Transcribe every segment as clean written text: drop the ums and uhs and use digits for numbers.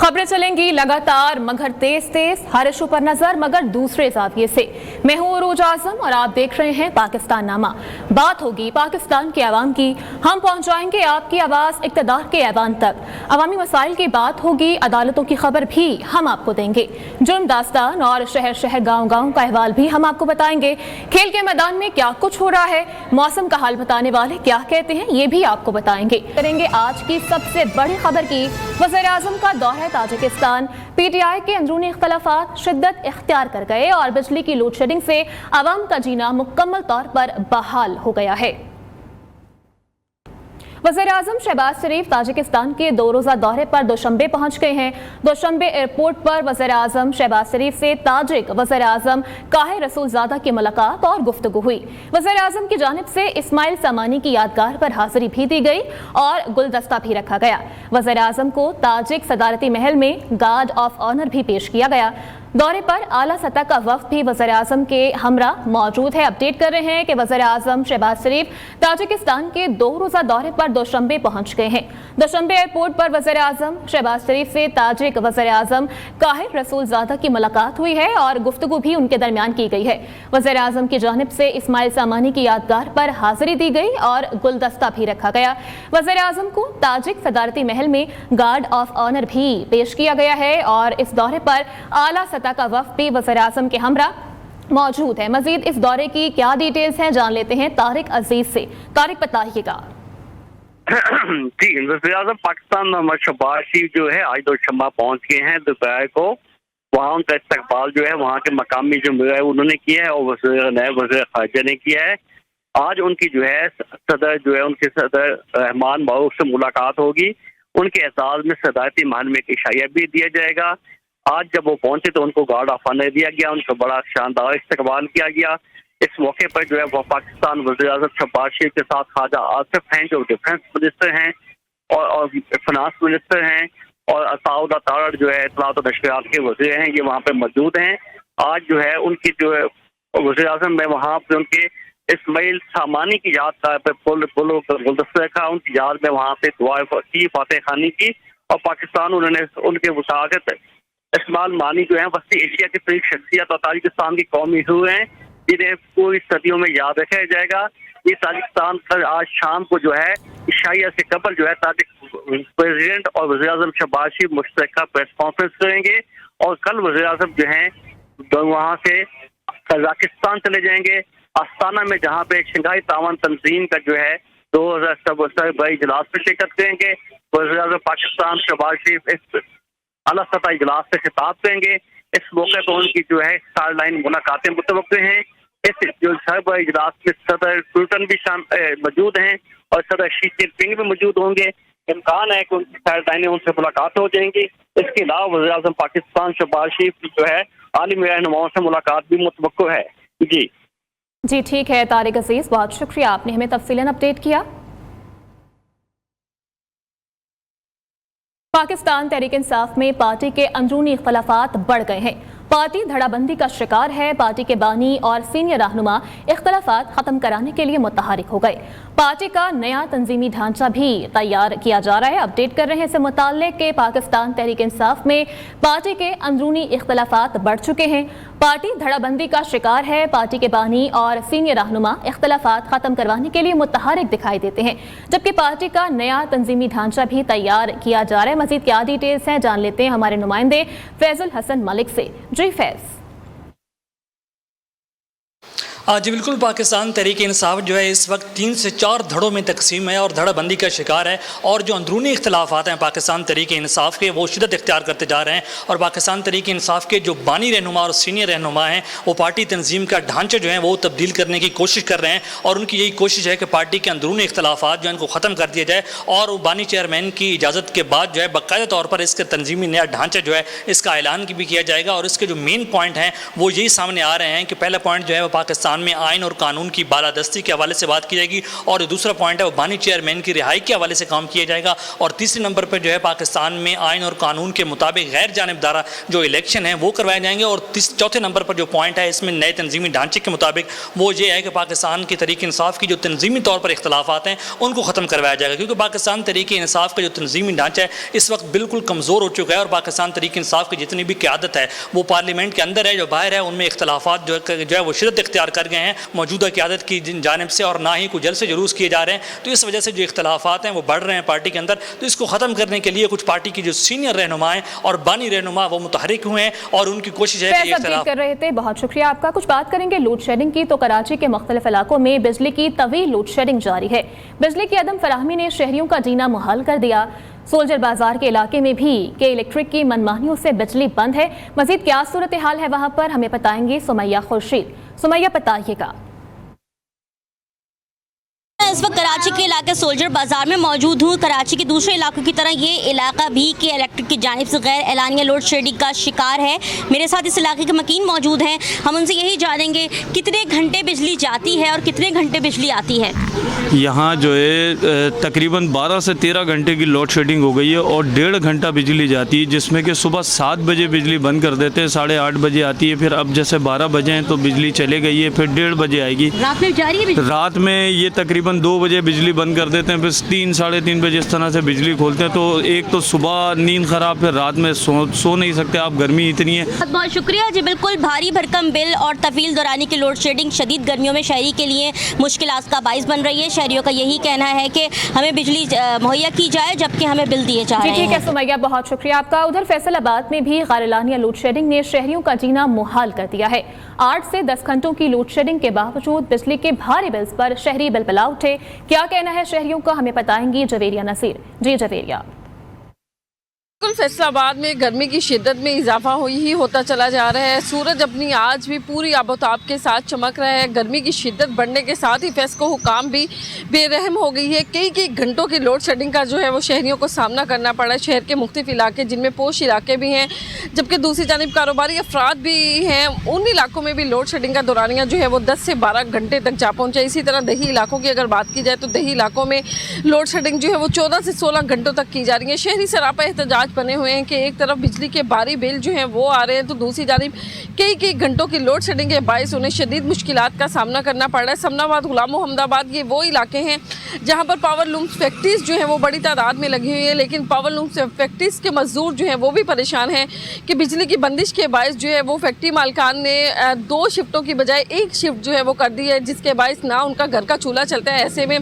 खबरें चलेंगी लगातार मगर तेज तेज, हर इशू पर नजर मगर दूसरे जाविये से। मैं हूं उरूज आजम और आप देख रहे हैं पाकिस्तान नामा। बात होगी पाकिस्तान के अवाम की, हम पहुंचाएंगे आपकी आवाज इक़्तिदार के ऐवान तक। अवामी मसाइल की बात होगी, अदालतों की खबर भी हम आपको देंगे। जुर्म दास्तान और शहर शहर गाँव गाँव का अहवाल भी हम आपको बताएंगे। खेल के मैदान में क्या कुछ हो रहा है, मौसम का हाल बताने वाले क्या कहते हैं, ये भी आपको बताएंगे। करेंगे आज की सबसे बड़ी खबर की, वज़ीर आज़म का दौरा ताजिकिस्तान। पीटीआई के अंदरूनी इख्तलाफात शिद्दत इख्तियार कर गए और बिजली की लोड शेडिंग से आवाम का जीना मुकम्मल तौर पर बहाल हो गया है। वज़ीर आज़म शहबाज शरीफ ताजिकिस्तान के 2 रोज़ा दौरे पर दोशंबे पहुंच गए हैं। दोशंबे एयरपोर्ट पर वज़ीर आज़म शहबाज शरीफ से ताजिक वज़ीर आज़म काहिर रसूलज़ादा की मुलाकात और गुफ्तगू हुई। वज़ीर आज़म की जानिब से इस्माइल सामानी की यादगार पर हाजिरी भी दी गई और गुलदस्ता भी रखा गया। वज़ीर आज़म को ताजिक सदारती महल में गार्ड ऑफ ऑनर भी पेश किया गया। दौरे पर आला सतह का वफ्द भी वज़ीर आज़म के हमरा मौजूद है। अपडेट कर रहे हैं कि वज़ीर आज़म शहबाज शरीफ ताजिकिस्तान के 2 रोज़ा दौरे पर दोशंबे पहुंच गए हैं। दोशंबे एयरपोर्ट पर वज़ीर आज़म शहबाज शरीफ से ताजिक वज़ीर आज़म काहिर रसूलज़ादा की मुलाकात हुई है और गुफ्तगू भी उनके दरमियान की गई है। वज़ीर आज़म की जानिब से इस्माइल सामानी की यादगार पर हाजिरी दी गई और गुलदस्ता भी रखा गया। वज़ीर आज़म को ताजिक सदारती महल में गार्ड ऑफ ऑनर भी पेश किया गया है और इस दौरे पर आला का वफ्द भी वज़ीर आज़म के हमरा मौजूद है। मजीद इस दौरे की क्या डिटेल्स हैं जान लेते हैं तारिक अजीज से। तारिक बताइएगा। जी, वज़ीर आज़म पाकिस्तान मोहम्मद शहबाज शरीफ जो है आज दोशंबा पहुंच गए हैं दोपहर को। वहाँ उनका इस्तकबाल जो है वहाँ के मकामी जो है उन्होंने किया है और वज़ीर ख़ारिजा ने किया है। आज उनकी जो है सदर जो है उनके सदर रहमान मारूफ से मुलाकात होगी। उनके एजाज़ में सदारती महल में एक इशाया भी दिया जाएगा। आज जब वो पहुंचे तो उनको गार्ड ऑफ ऑनर दिया गया, उनका बड़ा शानदार इस्तकबाल किया गया। इस मौके पर जो है वो पाकिस्तान वज़ीर आज़म शहबाज शरीफ के साथ ख्वाजा आसिफ हैं जो डिफेंस मिनिस्टर हैं और फाइनेंस मिनिस्टर हैं, और अताउल्लाह तारड़ जो है इत्तलात और नशरियात के वज़ीर हैं, ये वहाँ पे मौजूद हैं। आज जो है उनकी जो है वज़ीर आज़म में वहाँ पे उनके इस्माइल सामानी की याद पे गुलदस्ता रखा, उनकी याद में वहाँ पे दुआ की, फातह खानी की, और पाकिस्तान उन्होंने उनके मुताबिक इस्माइल मानी जो है वस्ती एशिया की पहली शख्सियत और ताजिकिस्तान की कौमी हीरो हैं, जिन्हें पूरी सदियों में याद रखा जाएगा। ये ताजिकिस्तान पर आज शाम को जो है इशाया से कबल जो है ताजिक प्रेसिडेंट और वज़ीर आज़म शहबाज शरीफ मुश्तरका प्रेस कॉन्फ्रेंस करेंगे और कल वज़ीर आज़म जो है वहाँ से कजाकिस्तान चले जाएंगे, आस्ताना में, जहाँ पे शंघाई तावन तंजीम का जो है 2017 इजलास में शिरकत करेंगे। वज़ीर आज़म पाकिस्तान शहबाज शरीफ आला सतह इजलास से खिताब करेंगे। इस मौके पर उनकी जो है साइडलाइन मुलाकातें मुतवक्किल हैं। इस जो सब इजलास में सदर क्लिंटन भी मौजूद हैं और सदर शी जिनपिंग भी मौजूद होंगे। इम्कान है कि उनकी साइडलाइनें उनसे मुलाकात हो जाएंगी। इसके अलावा वज़ीर आज़म पाकिस्तान शहबाज शरीफ की जो है आलिमी रहनुमाओं से मुलाकात भी मुतवक्किल है। जी ठीक है तारिक अजीज, बहुत शुक्रिया, आपने हमें तफसीलन अपडेट किया। पाकिस्तान तहरीक इंसाफ में पार्टी के अंदरूनी इख्तलाफात बढ़ गए हैं। पार्टी धड़ाबंदी का शिकार है। पार्टी के बानी और सीनियर रहनुमा इख्तलाफात खत्म कराने के लिए मुतहरिक हो गए। पार्टी का नया तंजीमी ढांचा भी तैयार किया जा रहा है। अपडेट कर रहे हैं इससे मुताल्लिक के पाकिस्तान तहरीक इंसाफ में पार्टी के अंदरूनी इख्तलाफात बढ़ चुके हैं। पार्टी धड़ाबंदी का शिकार है। पार्टी के बानी और सीनियर रहनुमा इख्तलाफात खत्म करवाने के लिए मुतहरिक दिखाई देते हैं, जबकि पार्टी का नया तंजीमी ढांचा भी तैयार किया जा रहा है। मजीद क्या डिटेल्स हैं जान लेते हैं हमारे नुमाइंदे फैजुल हसन मलिक से। जी फैज। जी बिल्कुल, पाकिस्तान तहरीक इंसाफ जो है इस वक्त 3 से 4 धड़ों में तकसीम है और धड़ाबंदी का शिकार है, और जो अंदरूनी इख्तलाफात हैं पाकिस्तान तहरीक इंसाफ के वो शिद्दत इख्तियार करते जा रहे हैं। और पाकिस्तान तहरीक इंसाफ के जो बानी रहनुमा और सीनियर रहनुमा हैं वो पार्टी तंजीम का ढांचा जो है वो तब्दील करने की कोशिश कर रहे हैं, और उनकी यही कोशिश है कि पार्टी के अंदरूनी इख्तलाफात जो है इनको ख़त्म कर दिया जाए और वो बानी चेयरमैन की इजाज़त के बाद जो है बाकायदा तौर पर इसके तंजीमी नया ढांचा जो है इसका ऐलान भी किया जाएगा। और इसके जो मेन पॉइंट हैं वो यही सामने आ रहे हैं कि पहला पॉइंट जो है वो पाकिस्तान पाकिस्तान में आइन और कानून की बालादस्ती के हवाले से बात की जाएगी, और जो दूसरा पॉइंट है वो बानी चेयरमैन की रिहाई के हवाले से काम किया जाएगा, और तीसरे नंबर पर जो है पाकिस्तान में आइन और कानून के मुताबिक गैर जानिबदारा जो इलेक्शन है वो करवाए जाएंगे, और चौथे नंबर पर जो पॉइंट है इसमें नए तंजीमी ढांचे के मुताबिक वो ये है कि पाकिस्तान के तरीके इंसाफ की जो तंजीमी तौर पर इख्तलाफात हैं उनको ख़त्म करवाया जाएगा, क्योंकि पाकिस्तान तरीके इंसाफ का जो तंजीमी ढांचा है इस वक्त बिल्कुल कमज़ोर हो चुका है, और पाकिस्तान तरीके इंसाफ की जितनी भी क़यादत है वो पार्लियामेंट के अंदर है, जो बाहर है उनमें इख्तलाफात जो है वो शिद्दत इख्तियार कर गए हैं मौजूदा क़यादत की जानिब से, और ना ही कोई जलसे जुलूस किए जा रहे हैं। तो इस वजह से जो इख्तलाफात हैं वो बढ़ रहे हैं पार्टी के अंदर। तो इसको ख़त्म करने के लिए कुछ पार्टी की जो सीनियर रहनुमा हैं और बानी रहनुमा वो मुतहरिक हुए हैं, और उनकी कोशिश है कि अपडेट कर रहे थे। बहुत शुक्रिया आपका। कुछ बात करेंगे लोड शेडिंग की। तो कराची के मुख्तलिफ इलाकों में बिजली की तवील लोड शेडिंग जारी है। बिजली की अदम फराहमी ने शहरियों का जीना मुहाल कर दिया। सोल्जर बाजार के इलाके में भी के इलेक्ट्रिक की मनमानियों से बिजली बंद है। मजीद क्या सूरत हाल है वहां पर हमें बताएंगे सुमैया खुर्शीद। सुमैया बताइएगा। इस वक्त कराची के इलाके सोल्जर बाजार में मौजूद हूँ। कराची के दूसरे इलाकों की तरह ये इलाका भी के इलेक्ट्रिक की जानिब से गैर एलानिया लोड शेडिंग का शिकार है। मेरे साथ इस इलाके के मकीन मौजूद हैं, हम उनसे यही जानेंगे कितने घंटे बिजली जाती है और कितने घंटे बिजली आती है। यहाँ जो है तकरीबन 12 से 13 घंटे की लोड शेडिंग हो गई है, और 1.5 घंटा बिजली जाती है, जिसमें कि सुबह 7 बजे बिजली बंद कर देते हैं, 8:30 बजे आती है, फिर अब जैसे 12 बजे हैं तो बिजली चले गई है, फिर 1:30 बजे आएगी। रात में जारी है? रात में ये तकरीबन 2 बजे बिजली बंद कर देते हैं, फिर 3 साढ़े 3 बजे इस तरह से बिजली खोलते हैं। तो एक तो सुबह नींद ख़राब, फिर रात में सो नहीं सकते आप, गर्मी इतनी है। बहुत बहुत शुक्रिया जी। बिल्कुल भारी भरकम बिल और तवील दौरानी की लोड शेडिंग शदीद गर्मियों में शहरी के लिए मुश्किलात का बाइस बन रही है। शहरियों का यही कहना है कि हमें बिजली मुहैया की जाए जबकि हमें बिल दिए जा रहे हैं। ठीक है सुमैया, बहुत शुक्रिया आपका। उधर फैसलाबाद में भी गैर एलानिया लोड शेडिंग ने शहरियों का जीना मुहाल कर दिया है। 8 से 10 घंटों की लोड शेडिंग के बावजूद बिजली के भारी बिल्स पर शहरी बिलबिला उठे। क्या कहना है शहरियों का हमें बताएंगी जवेरिया नसीर। जी जवेरिया। फैसलाबाद में गर्मी की शिद्दत में इजाफा ही होता चला जा रहा है। सूरज अपनी आज भी पूरी आबोताब के साथ चमक रहा है। गर्मी की शिद्दत बढ़ने के साथ ही फेस्को हुकाम भी बेरहम हो गई है। कई घंटों की लोड शेडिंग का जो है वो शहरियों को सामना करना पड़ा है। शहर के मुख्तलिफ इलाके जिनमें पोश इलाके भी हैं, जबकि दूसरी जानिब कारोबारी अफराद भी हैं, उन इलाकों में भी लोड शेडिंग का दौरानिया जो है वो 10 से 12 घंटे तक जा पहुँचा। इसी तरह दही इलाकों की अगर बात की जाए तो दही इलाकों में लोड शेडिंग जो है वो 14 से 16 घंटों तक की जा रही है। शहरी सरापा एहतजाज बने हुए हैं कि एक तरफ बिजली के भारी बिल जो हैं वो आ रहे हैं, तो दूसरी जानिब कई घंटों की लोड शेडिंग के बायस उन्हें शदीद मुश्किलात का सामना करना पड़ रहा है। समनाबाद, गुलाम मोहम्मदाबाद ये वो इलाके हैं जहां पर पावर लूम्स फैक्ट्रीज जो हैं वो बड़ी तादाद में लगी हुई है, लेकिन पावर लूम्स फैक्ट्रीज के मजदूर जो हैं वो भी परेशान हैं कि बिजली की बंदिश के बायस जो है वो फैक्ट्री मालकान ने 2 शिफ्टों की बजाय 1 शिफ्ट जो है वो कर दी है, जिसके बायस ना उनका घर का चूल्हा चलता है। ऐसे में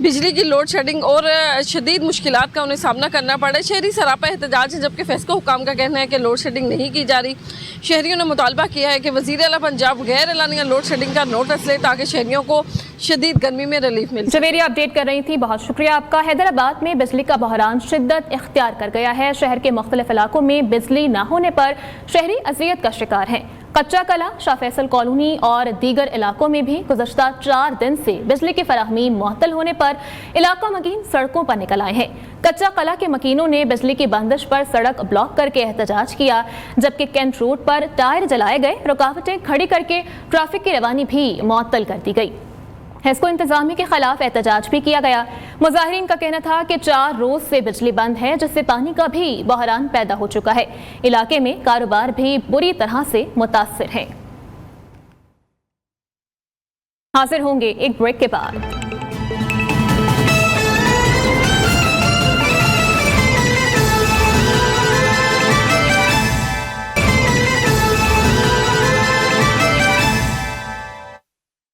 बिजली की लोड शेडिंग और शदीद मुश्किलात का उन्हें सामना करना पड़ा है। शहरी सरापा एहतजाज है, जबकि फेस्को हुकाम का कहना है कि लोड शेडिंग नहीं की जा रही। शहरियों ने मुतालबा किया है कि वज़ीर आला पंजाब गैर एलानिया लोड शेडिंग का नोटिस ले ताकि शहरियों को शदीद गर्मी में रिलीफ मिले। जवेरिया अपडेट कर रही थी, बहुत शुक्रिया आपका। हैदराबाद में बिजली का बहरान शिद्दत इख्तियार कर गया है। शहर के मुख्तलिफ इलाकों में बिजली न होने पर शहरी अजियत का शिकार हैं। कच्चा कला, शाह फैसल कॉलोनी और दीगर इलाकों में भी गुज़श्ता 4 दिन से बिजली की फराहमी मुअत्तल होने पर इलाका मकीन सड़कों पर निकल आए हैं। कच्चा कला के मकीनों ने बिजली की बंदिश पर सड़क ब्लॉक करके एहतजाज किया, जबकि कैंट रोड पर टायर जलाए गए, रुकावटें खड़ी करके ट्रैफिक की रवानी भी मुअत्तल कर दी गई। हेस्को इंतजामी के खिलाफ एहतजाज भी किया गया। मुजाहिरीन का कहना था कि 4 रोज से बिजली बंद है, जिससे पानी का भी बहरान पैदा हो चुका है। इलाके में कारोबार भी बुरी तरह से मुतासिर है। हाजिर होंगे एक ब्रेक के बाद।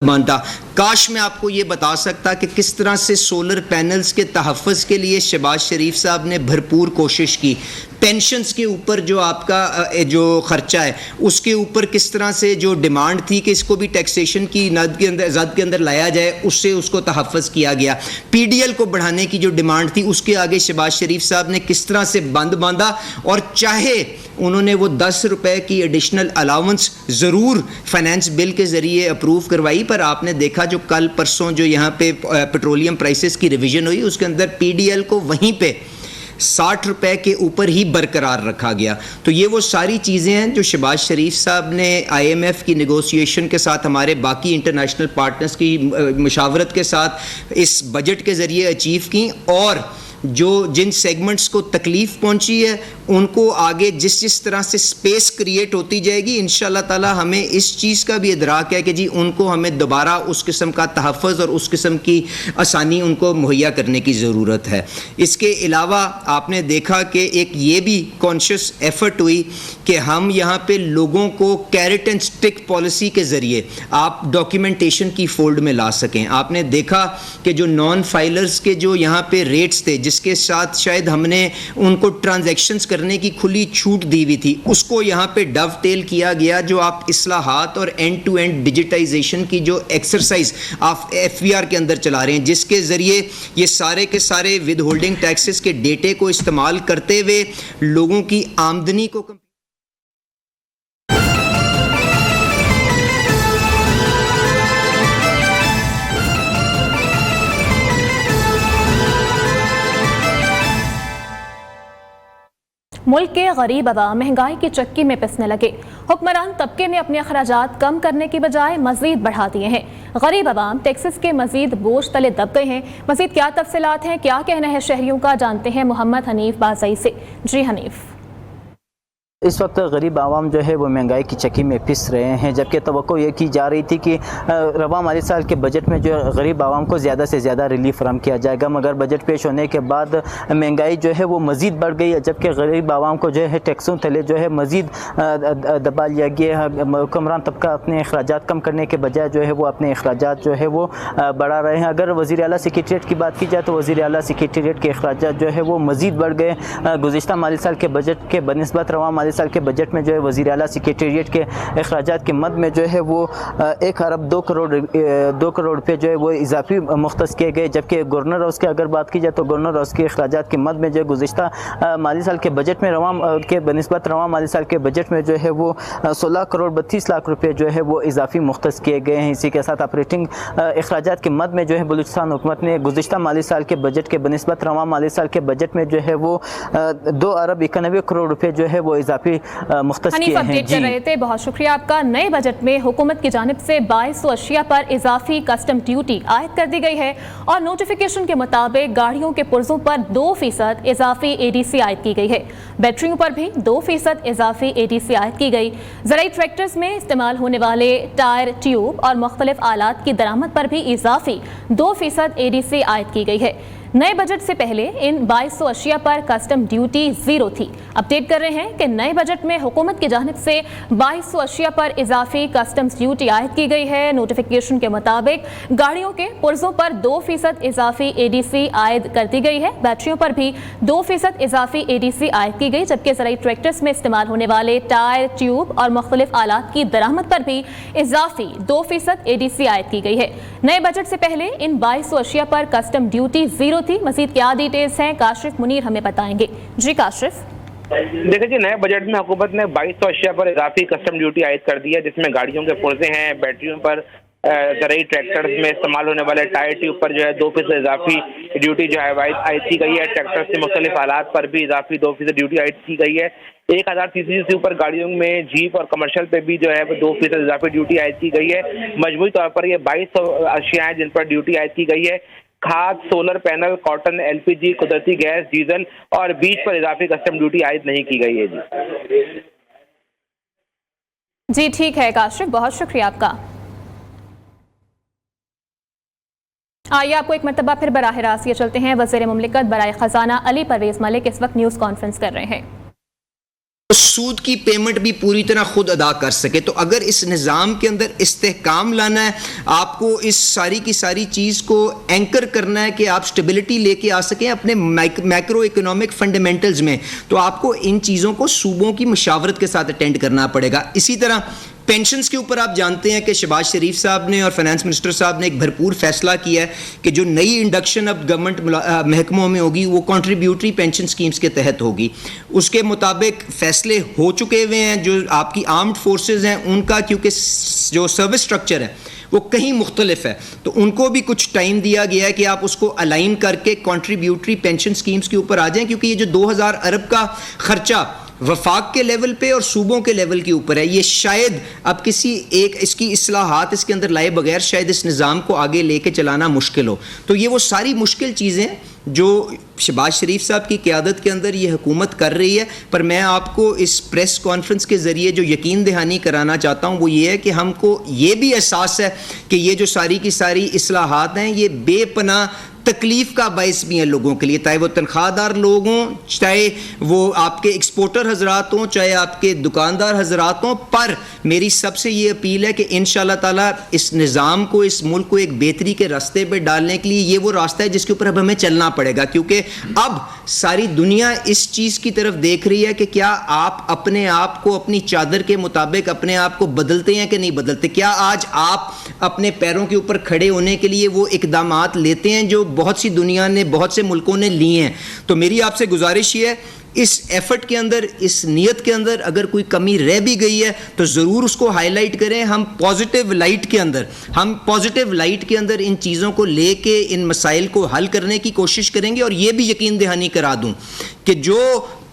मानता काश मैं आपको ये बता सकता कि किस तरह से सोलर पैनल्स के तहफ़्फ़ुज़ के लिए शहबाज शरीफ साहब ने भरपूर कोशिश की। पेंशन्स के ऊपर जो आपका जो ख़र्चा है उसके ऊपर किस तरह से जो डिमांड थी कि इसको भी टैक्सेशन की जद के अंदर लाया जाए, उससे उसको तहफ़्फ़ुज़ किया गया। PDL को बढ़ाने की जो डिमांड थी उसके आगे शहबाज शरीफ साहब ने किस तरह से बंद बांधा, और चाहे उन्होंने वो 10 रुपए की एडिशनल अलाउंस ज़रूर फाइनेंस बिल के ज़रिए अप्रूव करवाई, पर आपने देखा जो कल परसों जो यहाँ पे पेट्रोलियम प्राइसेस की रिवीजन हुई उसके अंदर PDL को वहीं पे 60 रुपए के ऊपर ही बरकरार रखा गया। तो ये वो सारी चीज़ें हैं जो शहबाज शरीफ साहब ने IMF की नेगोशिएशन के साथ, हमारे बाकी इंटरनेशनल पार्टनर्स की मुशावरत के साथ इस बजट के ज़रिए अचीव की, और जो जिन सेगमेंट्स को तकलीफ़ पहुंची है उनको आगे जिस जिस तरह से स्पेस क्रिएट होती जाएगी, इंशाल्लाह ताला हमें इस चीज़ का भी इदराक है कि जी उनको हमें दोबारा उस किस्म का तहफ़्फ़ुज़ और उस किस्म की आसानी उनको मुहैया करने की ज़रूरत है। इसके अलावा आपने देखा कि एक ये भी कॉन्शियस एफ़र्ट हुई कि हम यहाँ पे लोगों को कैरेट एंड स्टिक पॉलिसी के ज़रिए आप डॉक्यूमेंटेशन की फोल्ड में ला सकें। आपने देखा कि जो नॉन फाइलर्स के जो यहाँ पे रेट्स थे, जिसके साथ शायद हमने उनको ट्रांजैक्शंस करने की खुली छूट दी हुई थी, उसको यहाँ पे डवटेल किया गया। जो आप इस्लाहात और एंड टू एंड डिजिटाइजेशन की जो एक्सरसाइज आप FVR के अंदर चला रहे हैं, जिसके ज़रिए ये सारे के सारे विद होल्डिंग टैक्सेस के डेटे को इस्तेमाल करते हुए लोगों की आमदनी को मुल्क के गरीब अवाम महंगाई की चक्की में पिसने लगे। हुक्मरान तबके ने अपने अखराजात कम करने की बजाय मजीद बढ़ा दिए हैं। गरीब अवाम टैक्सेस के मजीद बोझ तले दब गए हैं। मजीद क्या तफसीलात हैं, क्या कहना है शहरियों का, जानते हैं मोहम्मद हनीफ बाज़ई से। जी हनीफ। इस वक्त गरीब आवाम जो है वो महंगाई की चक्की में पिस रहे हैं, जबकि तवक्को ये की जा रही थी कि रवा माली साल के बजट में जो गरीब आवाम को ज़्यादा से ज़्यादा रिलीफ फराहम किया जाएगा, मगर बजट पेश होने के बाद महंगाई जो है वो मज़ीद बढ़ गई है, जबकि गरीब आवाम को जो है टैक्सों तले जो है मज़ीद दबा लिया गया है। हुक्मरान तबका अपने अखराजात कम करने के बजाय जो है वो अपने अखराजात जो है वो बढ़ा रहे हैं। अगर वज़ीर आला सेक्रेटेरिएट की बात की जाए तो वज़ीर आला सेक्रेटेरिएट के अखराजात जो है वो मज़ीद बढ़ गए। गुज़िश्ता माली साल के बजट के बनिस्बत रवा माली साल के बजट में जो है वज़ीर आला सेक्रेटेरिएट के अखराजात की मद में जो है वो 1 अरब 2 करोड़ रुपये जो है वो इजाफी मुख्तस किए गए, जबकि गवर्नर हाउस की अगर बात की जाए तो गवर्नर हाउस के अखराजात की मद में जो है गुज़िश्ता माली साल के बजट में रवा के बनिस्बत रवा माली साल के बजट में जो है वो 16 करोड़ 32 लाख रुपये जो है वो इजाफी मुख्तस किए गए हैं। इसी के साथ ऑपरेटिंग अखराजात की मद में जो है बलूचिस्तान हुकूमत ने गुज़िश्ता माली साल के बजट के बनिस्बत रवा माली साल के बजट में जो है वो 2 अरब 91 करोड़ रुपये जो है वो इजाफी मुख्तस किए हैं। अपडेट कर रहे थे, बहुत शुक्रिया आपका। नए बजट में हुकूमत की जानिब से 2200 अशिया पर इजाफी कस्टम ड्यूटी आयद कर दी गई है और नोटिफिकेशन के मुताबिक गाड़ियों के पुर्जों पर 2% इजाफी ADC आयद की गई है। बैटरियों पर भी 2% इजाफी ADC आयद की गई। ज़राई ट्रैक्टर्स में इस्तेमाल होने वाले टायर, ट्यूब और मुख्तलिफ आलात की दरामद पर भी इजाफी 2% ADC आयद की गई है। नए बजट से पहले इन 2200 अशिया पर कस्टम ड्यूटी 0 थी। अपडेट कर रहे हैं कि नए बजट में हुकूमत की जानिब से 2200 अशिया पर इजाफी कस्टम्स ड्यूटी आयद की गई है। नोटिफिकेशन के मुताबिक गाड़ियों के पुर्जों पर 2% इजाफी ADC आयद कर दी गई है। बैटरियों पर भी 2% इजाफी ADC आयद की गई, जबकि ज़राई ट्रैक्टर्स में इस्तेमाल होने वाले टायर, ट्यूब और मुख्तलिफ आलात की दरामद पर भी इजाफी 2% ADC आयद की गई है। नए बजट से पहले इन 2200 अशिया पर कस्टम ड्यूटी 0 थी। मजीद क्या डिटेल्स हैं, काशिफ मुनीर हमें बताएंगे। जी काशिफ। देखिए जी, नए बजट में हुकूमत ने 2200 अशिया पर इजाफी कस्टम ड्यूटी आयद कर दी है, जिसमें गाड़ियों के पुर्जे हैं, बैटरियों पर, ज़राई ट्रैक्टर्स में इस्तेमाल होने वाले टायर ट्यूब पर जो है 2% इजाफी ड्यूटी जो है आयद की गई है। ट्रैक्टर्स के मुख्तलिफ आलात पर भी इजाफी 2% ड्यूटी आयद की गई है। 1000 सीसी से ऊपर गाड़ियों में, जीप और कमर्शियल पे भी जो है 2% इजाफी ड्यूटी आयद की गई है। मजमूई तौर पर ये 2200 अशिया हैं जिन पर ड्यूटी आयद की गई है। खाद, सोलर पैनल, कॉटन, LPG, कुदरती गैस, डीजल और बीज पर इजाफी कस्टम ड्यूटी आयद नहीं की गई है। जी ठीक है काशिफ, बहुत शुक्रिया आपका। आइए आपको एक मरतबा फिर बराह रास्त ये चलते हैं। वज़ीर मुमलिकत बराए ख़जाना अली परवेज़ मलिक इस वक्त न्यूज़ कॉन्फ्रेंस कर रहे हैं। सूद की पेमेंट भी पूरी तरह खुद अदा कर सके। तो अगर इस निज़ाम के अंदर इस्तेहकाम लाना है, आपको इस सारी की सारी चीज़ को एंकर करना है कि आप स्टेबिलिटी लेके आ सकें अपने मैक्रो इकोनॉमिक फंडामेंटल्स में, तो आपको इन चीज़ों को सूबों की मशावरत के साथ अटेंड करना पड़ेगा। इसी तरह पेंशन्स के ऊपर आप जानते हैं कि शहबाज शरीफ साहब ने और फाइनेंस मिनिस्टर साहब ने एक भरपूर फैसला किया है कि जो नई इंडक्शन अब गवर्नमेंट महकमों में होगी वो कंट्रीब्यूटरी पेंशन स्कीम्स के तहत होगी। उसके मुताबिक फैसले हो चुके हुए हैं। जो आपकी आर्म्ड फोर्सेस हैं उनका, क्योंकि जो सर्विस स्ट्रक्चर है वो कहीं मुख्तलिफ है, तो उनको भी कुछ टाइम दिया गया है कि आप उसको अलाइन करके कॉन्ट्रीब्यूटरी पेंशन स्कीम्स के ऊपर आ जाएं, क्योंकि ये जो 2000 अरब का खर्चा वफाक के लेवल पे और सूबों के लेवल के ऊपर है, ये शायद अब किसी एक इसकी इस्लाहात इसके अंदर लाए बगैर शायद इस निज़ाम को आगे लेके चलाना मुश्किल हो। तो ये वो सारी मुश्किल चीज़ें जो शहबाज शरीफ साहब की क़यादत के अंदर ये हुकूमत कर रही है। पर मैं आपको इस प्रेस कॉन्फ्रेंस के ज़रिए जो यकीन दहानी कराना चाहता हूँ वो ये है कि हमको ये भी एहसास है कि ये जो सारी की सारी इस्लाहात हैं ये बेपनाह तकलीफ़ का बायस भी हैं लोगों के लिए, चाहे वो तनख्वाहदार लोग हों, चाहे वो आपके एक्सपोर्टर हजरात हों, चाहे आपके दुकानदार हजरात हों। पर मेरी सबसे ये अपील है कि इंशाअल्लाह ताला इस निज़ाम को, इस मुल्क को एक बेहतरी के रास्ते पे डालने के लिए ये वो रास्ता है जिसके ऊपर अब हमें चलना पड़ेगा, क्योंकि अब सारी दुनिया इस चीज़ की तरफ देख रही है कि क्या आप अपने आप को अपनी चादर के मुताबिक अपने आप को बदलते हैं कि नहीं बदलते। क्या आज आप अपने पैरों के ऊपर खड़े होने के लिए वो इकदामात लेते हैं जो बहुत सी दुनिया ने, बहुत से मुल्कों ने लिए हैं। तो मेरी आपसे गुजारिश ये है, इस एफर्ट के अंदर, इस नीयत के अंदर अगर कोई कमी रह भी गई है तो ज़रूर उसको हाईलाइट करें। हम पॉजिटिव लाइट के अंदर इन चीज़ों को लेके इन मसाइल को हल करने की कोशिश करेंगे। और ये भी यकीन दहानी करा दूं कि जो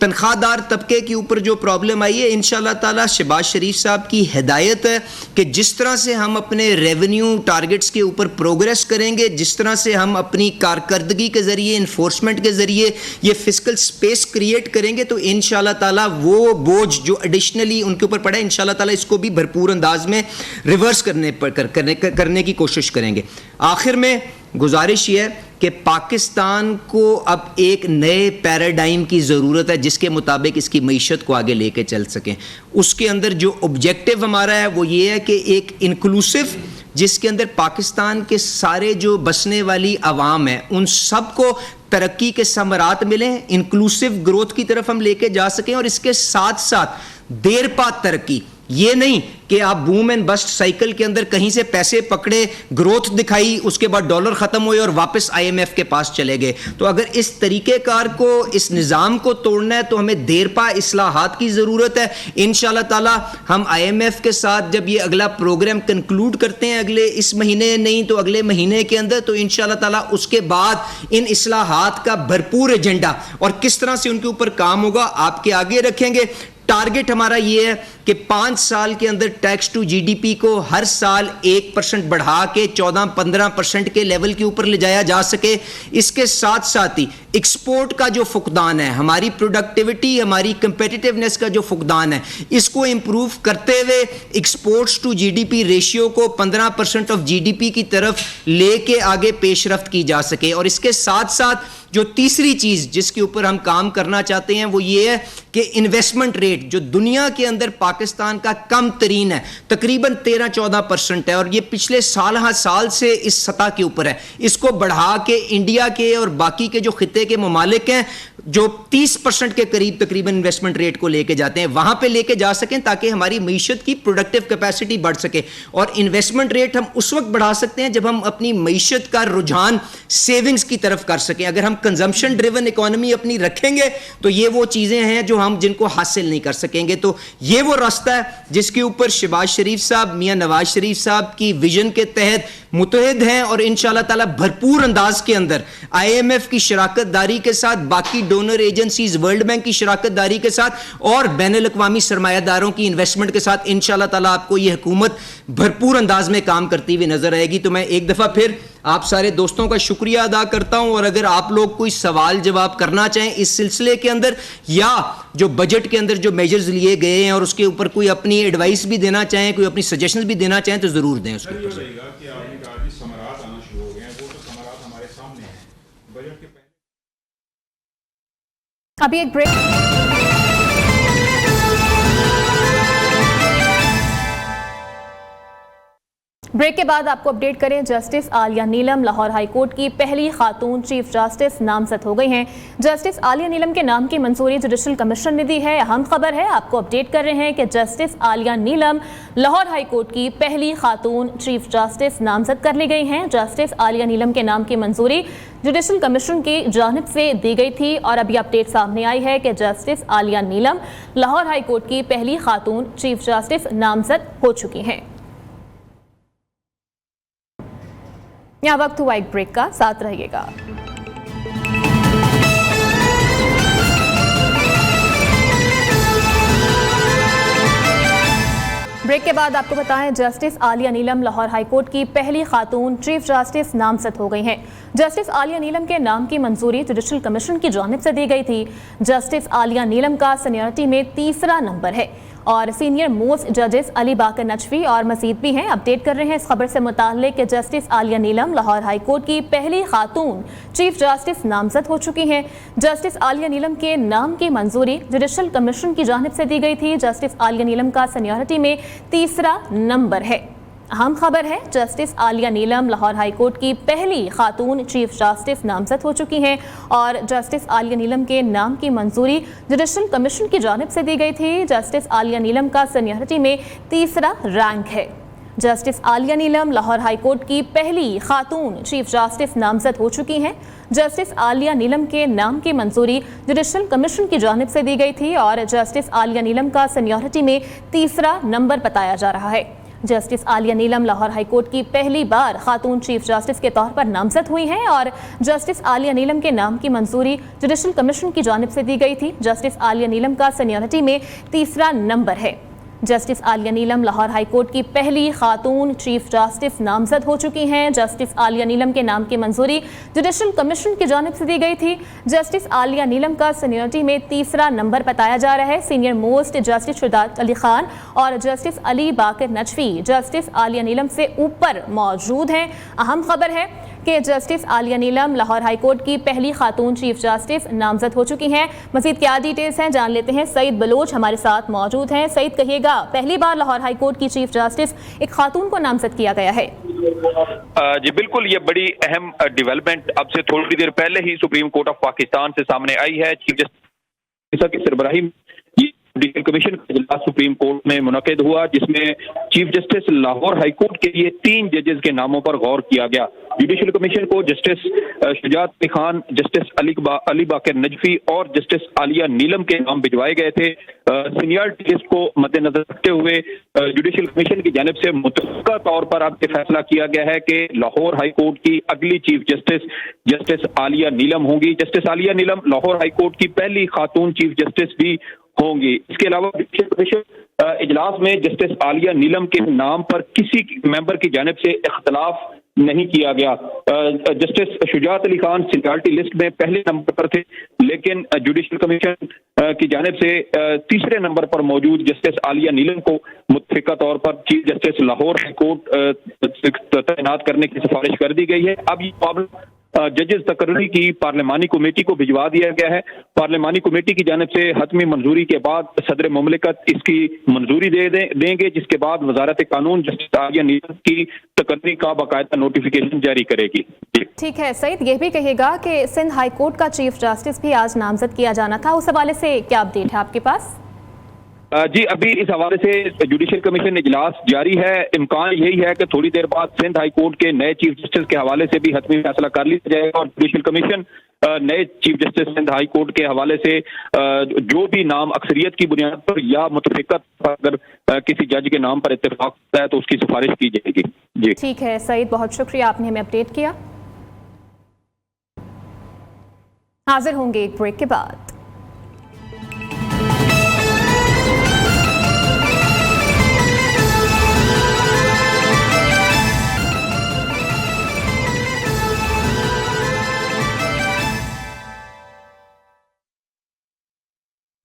तनख्वाहदार तबके के ऊपर जो प्रॉब्लम आई है, इंशाअल्लाह ताला शहबाज शरीफ साहब की हिदायत है कि जिस तरह से हम अपने रेवेन्यू टारगेट्स के ऊपर प्रोग्रेस करेंगे, जिस तरह से हम अपनी कारकर्दगी के ज़रिए, इन्फोर्समेंट के ज़रिए ये फिस्कल स्पेस क्रिएट करेंगे, तो इंशाअल्लाह ताला वो बोझ जो एडिशनली उनके ऊपर पड़ा है, इंशाअल्लाह ताला इसको भी भरपूर अंदाज में रिवर्स करने की कोशिश करेंगे। आखिर में गुजारिश ये है कि पाकिस्तान को अब एक नए पैराडाइम की ज़रूरत है जिसके मुताबिक इसकी मईशत को आगे लेके चल सकें। उसके अंदर जो ऑब्जेक्टिव हमारा है वो ये है कि एक इंक्लूसिव, जिसके अंदर पाकिस्तान के सारे जो बसने वाली आवाम है उन सब को तरक्की के समरात मिलें, इंक्लूसिव ग्रोथ की तरफ हम लेके जा सकें। और इसके साथ साथ देर पा तरक्की, ये नहीं कि आप बूम एंड बस्ट साइकिल के अंदर कहीं से पैसे पकड़े, ग्रोथ दिखाई, उसके बाद डॉलर खत्म हुए और वापस IMF के पास चले गए। तो अगर इस तरीकेकार को, इस निज़ाम को तोड़ना है तो हमें देरपा इस्लाहात की ज़रूरत है। इंशाअल्लाह ताला हम IMF के साथ जब ये अगला प्रोग्राम कंक्लूड करते हैं, अगले इस महीने नहीं तो अगले महीने के अंदर, तो इंशाअल्लाह ताला उसके बाद इन इस्लाहात का भरपूर एजेंडा और किस तरह से उनके ऊपर काम होगा आपके आगे रखेंगे। टारगेट हमारा ये है कि 5 साल के अंदर टैक्स टू GDP को हर साल 1% बढ़ा के 14-15% के लेवल के ऊपर ले जाया जा सके। इसके साथ साथ ही एक्सपोर्ट का जो फुकदान है, हमारी प्रोडक्टिविटी, हमारी कंपेटिटिवनेस का जो फुकदान है, इसको इंप्रूव करते हुए एक्सपोर्ट्स टू GDP रेशियो को 15% ऑफ GDP की तरफ लेके आगे पेशरफ्त की जा सके। और इसके साथ साथ जो तीसरी चीज जिसके ऊपर हम काम करना चाहते हैं वो ये है कि इन्वेस्टमेंट रेट जो दुनिया के अंदर पाकिस्तान का कम तरीन है, तकरीबन 13-14% है और ये पिछले साल से इस सतह के ऊपर है, इसको बढ़ा के इंडिया के और बाकी के जो खिते के ममालिक हैं जो 30% के करीब तकरीबन इन्वेस्टमेंट रेट को लेके जाते हैं, वहां पे लेके जा सकें ताकि हमारी मईशत की प्रोडक्टिव कैपेसिटी बढ़ सके। और इन्वेस्टमेंट रेट हम उस वक्त बढ़ा सकते हैं जब हम अपनी मईशत का रुझान सेविंग्स की तरफ कर सकें। अगर हम कंजम्पशन ड्रिवन इकोनॉमी अपनी रखेंगे तो ये वो चीजें हैं जो हम जिनको हासिल नहीं कर सकेंगे। तो ये वो रास्ता है जिसके ऊपर शहबाज शरीफ साहब, मियां नवाज शरीफ साहब की विजन के तहत मुतहद हैं और इंशाअल्लाह ताला भरपूर अंदाज के अंदर IMF की शराकत दारी के साथ, बाकी डोनर एजेंसीज, वर्ल्ड बैंक की शराकत दारी के साथ और बैनुल अक़वामी सरमायादारों की इन्वेस्टमेंट के साथ इंशाअल्लाह ताला आपको ये हुकूमत भरपूर अंदाज में काम करती हुई नजर आएगी। तो मैं एक दफा फिर आप सारे दोस्तों का शुक्रिया अदा करता हूं और अगर आप लोग कोई सवाल जवाब करना चाहें इस सिलसिले के अंदर या जो बजट के अंदर जो मेजर्स लिए गए हैं और उसके ऊपर कोई अपनी एडवाइस भी देना चाहें, कोई अपनी सजेशंस भी देना चाहें तो जरूर दें। उसके ऊपर अभी एक ब्रेक। ब्रेक के बाद आपको अपडेट करें, जस्टिस आलिया नीलम लाहौर हाई कोर्ट की पहली खातून चीफ जस्टिस नामजद हो गई हैं। जस्टिस आलिया नीलम के नाम की मंजूरी जुडिशल कमीशन ने दी है। अहम खबर है, आपको अपडेट कर रहे हैं कि जस्टिस आलिया नीलम लाहौर हाई कोर्ट की पहली खातून चीफ जस्टिस नामजद कर ली गई हैं। जस्टिस आलिया नीलम के नाम की मंजूरी जुडिशल कमीशन की जानिब से दी गई थी और अभी अपडेट सामने आई है कि जस्टिस आलिया नीलम लाहौर हाई कोर्ट की पहली खातून चीफ जस्टिस नामजद हो चुकी हैं। यहाँ वक्त हुआ एक ब्रेक का, साथ रहिएगा। ब्रेक के बाद आपको बताएं, जस्टिस आलिया नीलम लाहौर हाईकोर्ट की पहली खातून चीफ जस्टिस नामजद हो गई हैं। जस्टिस आलिया नीलम के नाम की मंजूरी जुडिशल कमीशन की जानिब से दी गई थी। जस्टिस आलिया नीलम का सीनियरिटी में तीसरा नंबर है और सीनियर मोस्ट जजेस अली बाकर नजफी और मजीद भी हैं अपडेट कर रहे हैं इस खबर से मुताल्लिक कि जस्टिस आलिया नीलम लाहौर हाईकोर्ट की पहली खातून चीफ जस्टिस नामजद हो चुकी हैं। जस्टिस आलिया नीलम के नाम की मंजूरी जुडिशल कमीशन की जानिब से दी गई थी। जस्टिस आलिया नीलम का सीनियरिटी में तीसरा नंबर है। अहम खबर है, जस्टिस आलिया नीलम लाहौर हाईकोर्ट की पहली खातून चीफ जस्टिस नामजद हो चुकी हैं और जस्टिस आलिया नीलम के नाम की मंजूरी जुडिशल कमीशन की जानिब से दी गई थी। जस्टिस आलिया नीलम का सीनियरिटी में तीसरा रैंक है। जस्टिस आलिया नीलम लाहौर हाईकोर्ट की पहली खातून चीफ जस्टिस नामजद हो चुकी हैं। जस्टिस आलिया नीलम के नाम की मंजूरी जुडिशल कमीशन की जानिब से दी गई थी और जस्टिस आलिया नीलम का सीनियरिटी में तीसरा नंबर बताया जा रहा है। जस्टिस आलिया नीलम लाहौर हाईकोर्ट की पहली बार खातून चीफ जस्टिस के तौर पर नामजद हुई हैं और जस्टिस आलिया नीलम के नाम की मंजूरी जुडिशल कमीशन की जानिब से दी गई थी। जस्टिस आलिया नीलम का सीनियरिटी में तीसरा नंबर है। जस्टिस आलिया नीलम लाहौर हाईकोर्ट की पहली खातून चीफ जस्टिस नामजद हो चुकी हैं। जस्टिस आलिया नीलम के नाम की मंजूरी जुडिशल कमीशन की जानिब से दी गई थी। जस्टिस आलिया नीलम का सीनियरिटी में तीसरा नंबर बताया जा रहा है। Senior most justice Shujaat Ali Khan और जस्टिस अली बाकर नजफी जस्टिस आलिया नीलम से ऊपर मौजूद हैं। अहम खबर है कि जस्टिस आलिया नीलम लाहौर हाईकोर्ट की पहली खातून चीफ जस्टिस नामजद हो चुकी हैं। मज़ीद क्या डिटेल्स हैं जान लेते हैं। सईद बलोच हमारे साथ मौजूद हैं। सईद, कहिएगा, पहली बार लाहौर हाईकोर्ट की चीफ जस्टिस एक खातून को नामजद किया गया है। जी बिल्कुल, ये बड़ी अहम डेवलपमेंट अब से थोड़ी देर पहले ही सुप्रीम कोर्ट ऑफ पाकिस्तान से सामने आई है। चीफ जस्टिस की सरबराही जुडिशल कमीशन का इजलास सुप्रीम कोर्ट में मुनक़िद हुआ, जिसमें चीफ जस्टिस लाहौर हाईकोर्ट के लिए 3 जजेस के नामों पर गौर किया गया। जुडिशल कमीशन को जस्टिस शुजात अली खान, जस्टिस अली बाकर नजफी और जस्टिस आलिया नीलम के नाम भिजवाए गए थे। सीनियरिटी लिस्ट को मद्देनजर रखते हुए जुडिशल कमीशन की जानिब से मुतफ़्क़ा तौर पर अब यह फैसला किया गया है कि लाहौर हाईकोर्ट की अगली चीफ जस्टिस जस्टिस आलिया नीलम होंगी। जस्टिस आलिया नीलम लाहौर हाईकोर्ट की पहली खातून चीफ जस्टिस भी होंगी। इसके अलावा जुडिशल कमीशन इजलास में जस्टिस आलिया नीलम के नाम पर किसी मेंबर की जानिब से इख्तलाफ नहीं किया गया। Justice Shujaat Ali Khan seniority list में पहले नंबर पर थे, लेकिन जुडिशल कमीशन की जानिब से तीसरे नंबर पर मौजूद जस्टिस आलिया नीलम को मुतफ़िका तौर पर चीफ जस्टिस लाहौर हाईकोर्ट तैनात करने की सिफारिश कर दी गई है। अब ये मामला जजेस तकर्री की पार्लिमानी कमेटी को भिजवा दिया गया है। पार्लिमानी कमेटी की जानिब से हतमी मंजूरी के बाद सदर मुमलिकत इसकी मंजूरी देंगे, जिसके बाद वजारत कानून जस्टिस आलिया नीलम की तकर्री का बाकायदा नोटिफिकेशन जारी करेगी। ठीक है सईद, ये भी कहिएगा कि सिंध हाई कोर्ट का चीफ जस्टिस भी आज नामजद किया जाना था, उस हवाले से क्या अपडेट है आपके पास? जी अभी इस हवाले से जुडिशल कमीशन इजलास जारी है। इम्कान यही है कि थोड़ी देर बाद सिंध हाई कोर्ट के नए चीफ जस्टिस के हवाले से भी हतमी फैसला कर लिया जाएगा और जुडिशल कमीशन नए chief justice Sindh high court के हवाले से जो भी नाम अक्सरियत की बुनियाद पर या मुतफ़िका अगर किसी जज के नाम पर इत्तेफाक होता है तो उसकी सिफारिश की जाएगी। जी ठीक है सईद, बहुत शुक्रिया, आपने हमें अपडेट किया। हाजिर होंगे एक ब्रेक के बाद।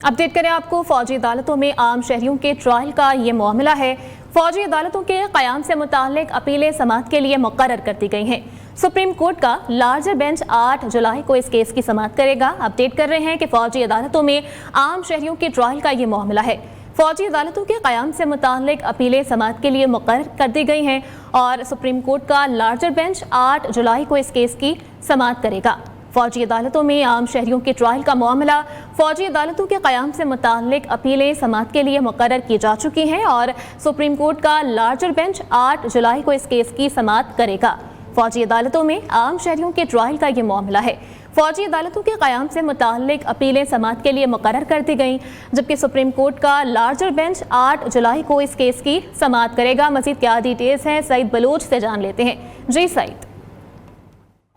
अपडेट करें आपको, फौजी अदालतों में आम शहरियों के ट्रायल का ये मामला है। फौजी अदालतों के क़याम से मुताल्लिक अपीलें समाअत के लिए मुक़र्रर कर दी गई हैं। सुप्रीम कोर्ट का लार्जर बेंच 8 जुलाई को इस केस की समाअत करेगा। अपडेट कर रहे हैं कि फौजी अदालतों में आम शहरियों के ट्रायल का ये मामला है। फौजी अदालतों के क़याम से मुताल्लिक अपीलें समाअत के लिए मुक़र्रर कर दी गई हैं और सुप्रीम कोर्ट का लार्जर बेंच 8 जुलाई को इस केस की समाअत करेगा। फौजी अदालतों में आम शहरियों के ट्रायल का मामला, फौजी अदालतों के क़याम से मुताल्लिक अपीलें समाअत के लिए मुक़र्रर की जा चुकी हैं और सुप्रीम कोर्ट का लार्जर बेंच 8 जुलाई को इस केस की समाअत करेगा। फौजी अदालतों में आम शहरियों के ट्रायल का ये मामला है। फौजी अदालतों के क़याम से मुताल्लिक अपीलें समाअत के लिए मुक़र्रर कर दी गई, जबकि सुप्रीम कोर्ट का लार्जर बेंच 8 जुलाई को इस केस की समाअत करेगा। मज़ीद क्या डिटेल्स हैं सईद बलोच से जान लेते हैं। जी सईद।